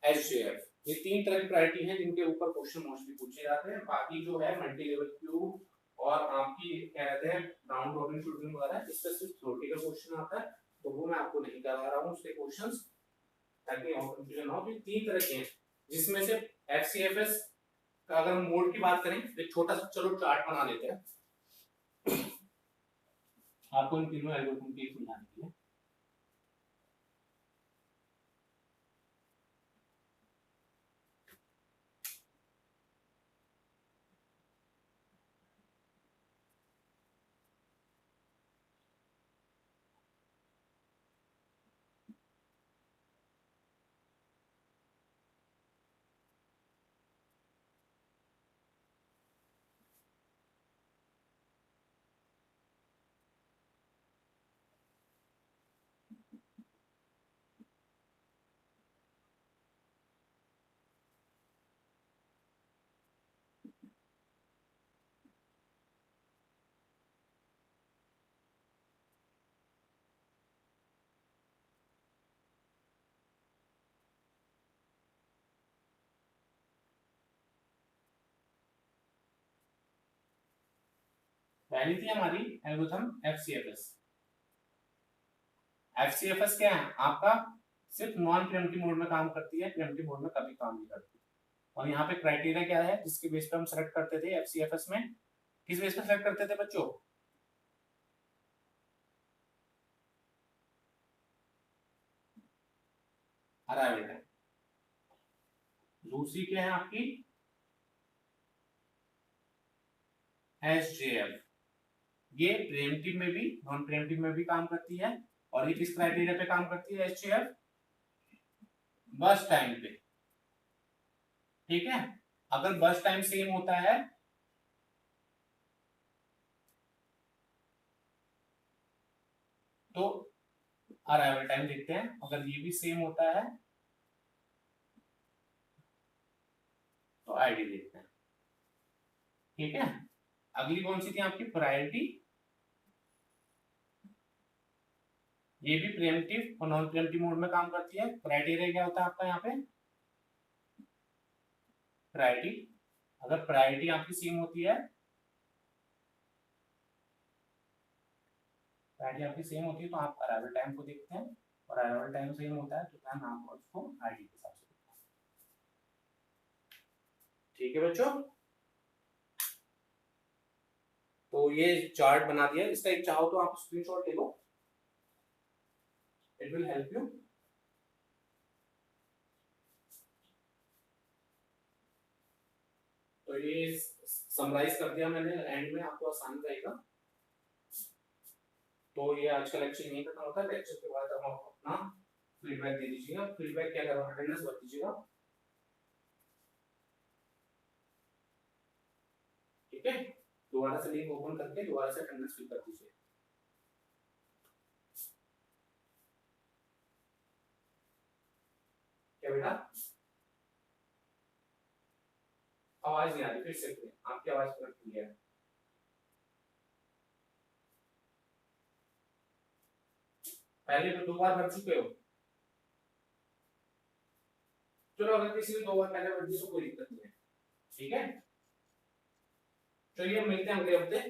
SJF। ये 3 तरह की प्रायोरिटी है जिनके ऊपर क्वेश्चन मोस्टली पूछे जाते हैं। बाकी जो है मल्टी लेवल क्यू और आपकी क्या कहते हैं राउंड रॉबिन शेड्यूलिंग वगैरह, इस पर सिर्फ थ्योरेटिकल क्वेश्चन आता है, तो वो मैं आपको नहीं करा रहा हूँ उसके क्वेश्चंस, ताकि और कंफ्यूजन ना हो। तो 3 तरह के हैं, जिसमें से FCFS का अगर हम मोड की बात करें, तो एक छोटा सा चलो चार्ट बना लेते हैं आपको इन तीनों एल्गोरिथम की समझाने के लिए। पहली थी हमारी एल्गोरिथम एफसीएफएस। एफसीएफएस क्या है आपका, सिर्फ नॉन प्रीएम्प्टिव मोड में काम करती है, प्रीएम्प्टिव मोड में कभी काम नहीं करती। और यहाँ पे क्राइटेरिया क्या है जिसके बेस पे हम सेलेक्ट करते थे एफसीएफएस में, किस बेस पे सेलेक्ट करते थे बच्चों? Arrival time. दूसरी क्या है आपकी एसजेएफ, ये प्रीएम्प्टिव में भी नॉन प्रीएम्प्टिव में भी काम करती है। और ये किस क्राइटेरिया पे काम करती है एसजेएफ? बस टाइम पे। ठीक है, अगर बस टाइम सेम होता है तो अराइवल टाइम देखते हैं, अगर ये भी सेम होता है तो आईडी देखते हैं। ठीक है, अगली कौन सी थी आपकी प्रायोरिटी, ये भी प्रीएम्प्टिव और नॉन प्रीएम्प्टिव मोड में काम करती है। क्राइटेरिया क्या होता है आपका यहाँ पे प्रायोरिटी, अगर प्रायोरिटी आपकी सेम होती है, प्रायोरिटी आपकी सेम होती है तो आप अराइवल टाइम को देखते हैं, और अराइवल टाइम सेम होता है तो ध्यान आप उसको आईडी के हिसाब से देखते हैं। ठीक है बच्चों, तो ये चार्ट बना दिया, इसका एक चाहो तो आप स्क्रीनशॉट ले लो, इट विल हेल्प यू। तो ये समराइज कर दिया मैंने, एंड में आपको आसान रहेगा। तो ये आज का लेक्चर यहीं खत्म होता है। लेक्चर के बाद हम अपना फीडबैक दे दीजिएगा। फीडबैक क्या करना, अटेंडेंस भर दीजिएगा। ठीक है, दोबारा से लिंक ओपन करके दोबारा से अटेंडेंस फिल कर दीजिए। क्या बेटा, आवाज नहीं आ रही, फिर से आपकी आवाज कट रही है। पहले तो 2 बार भर चुके हो, चलो अगर किसी ने 2 बार पहले भर दी तो कोई दिक्कत नहीं है। ठीक है, चलिए मिलते हैं अगले हफ्ते।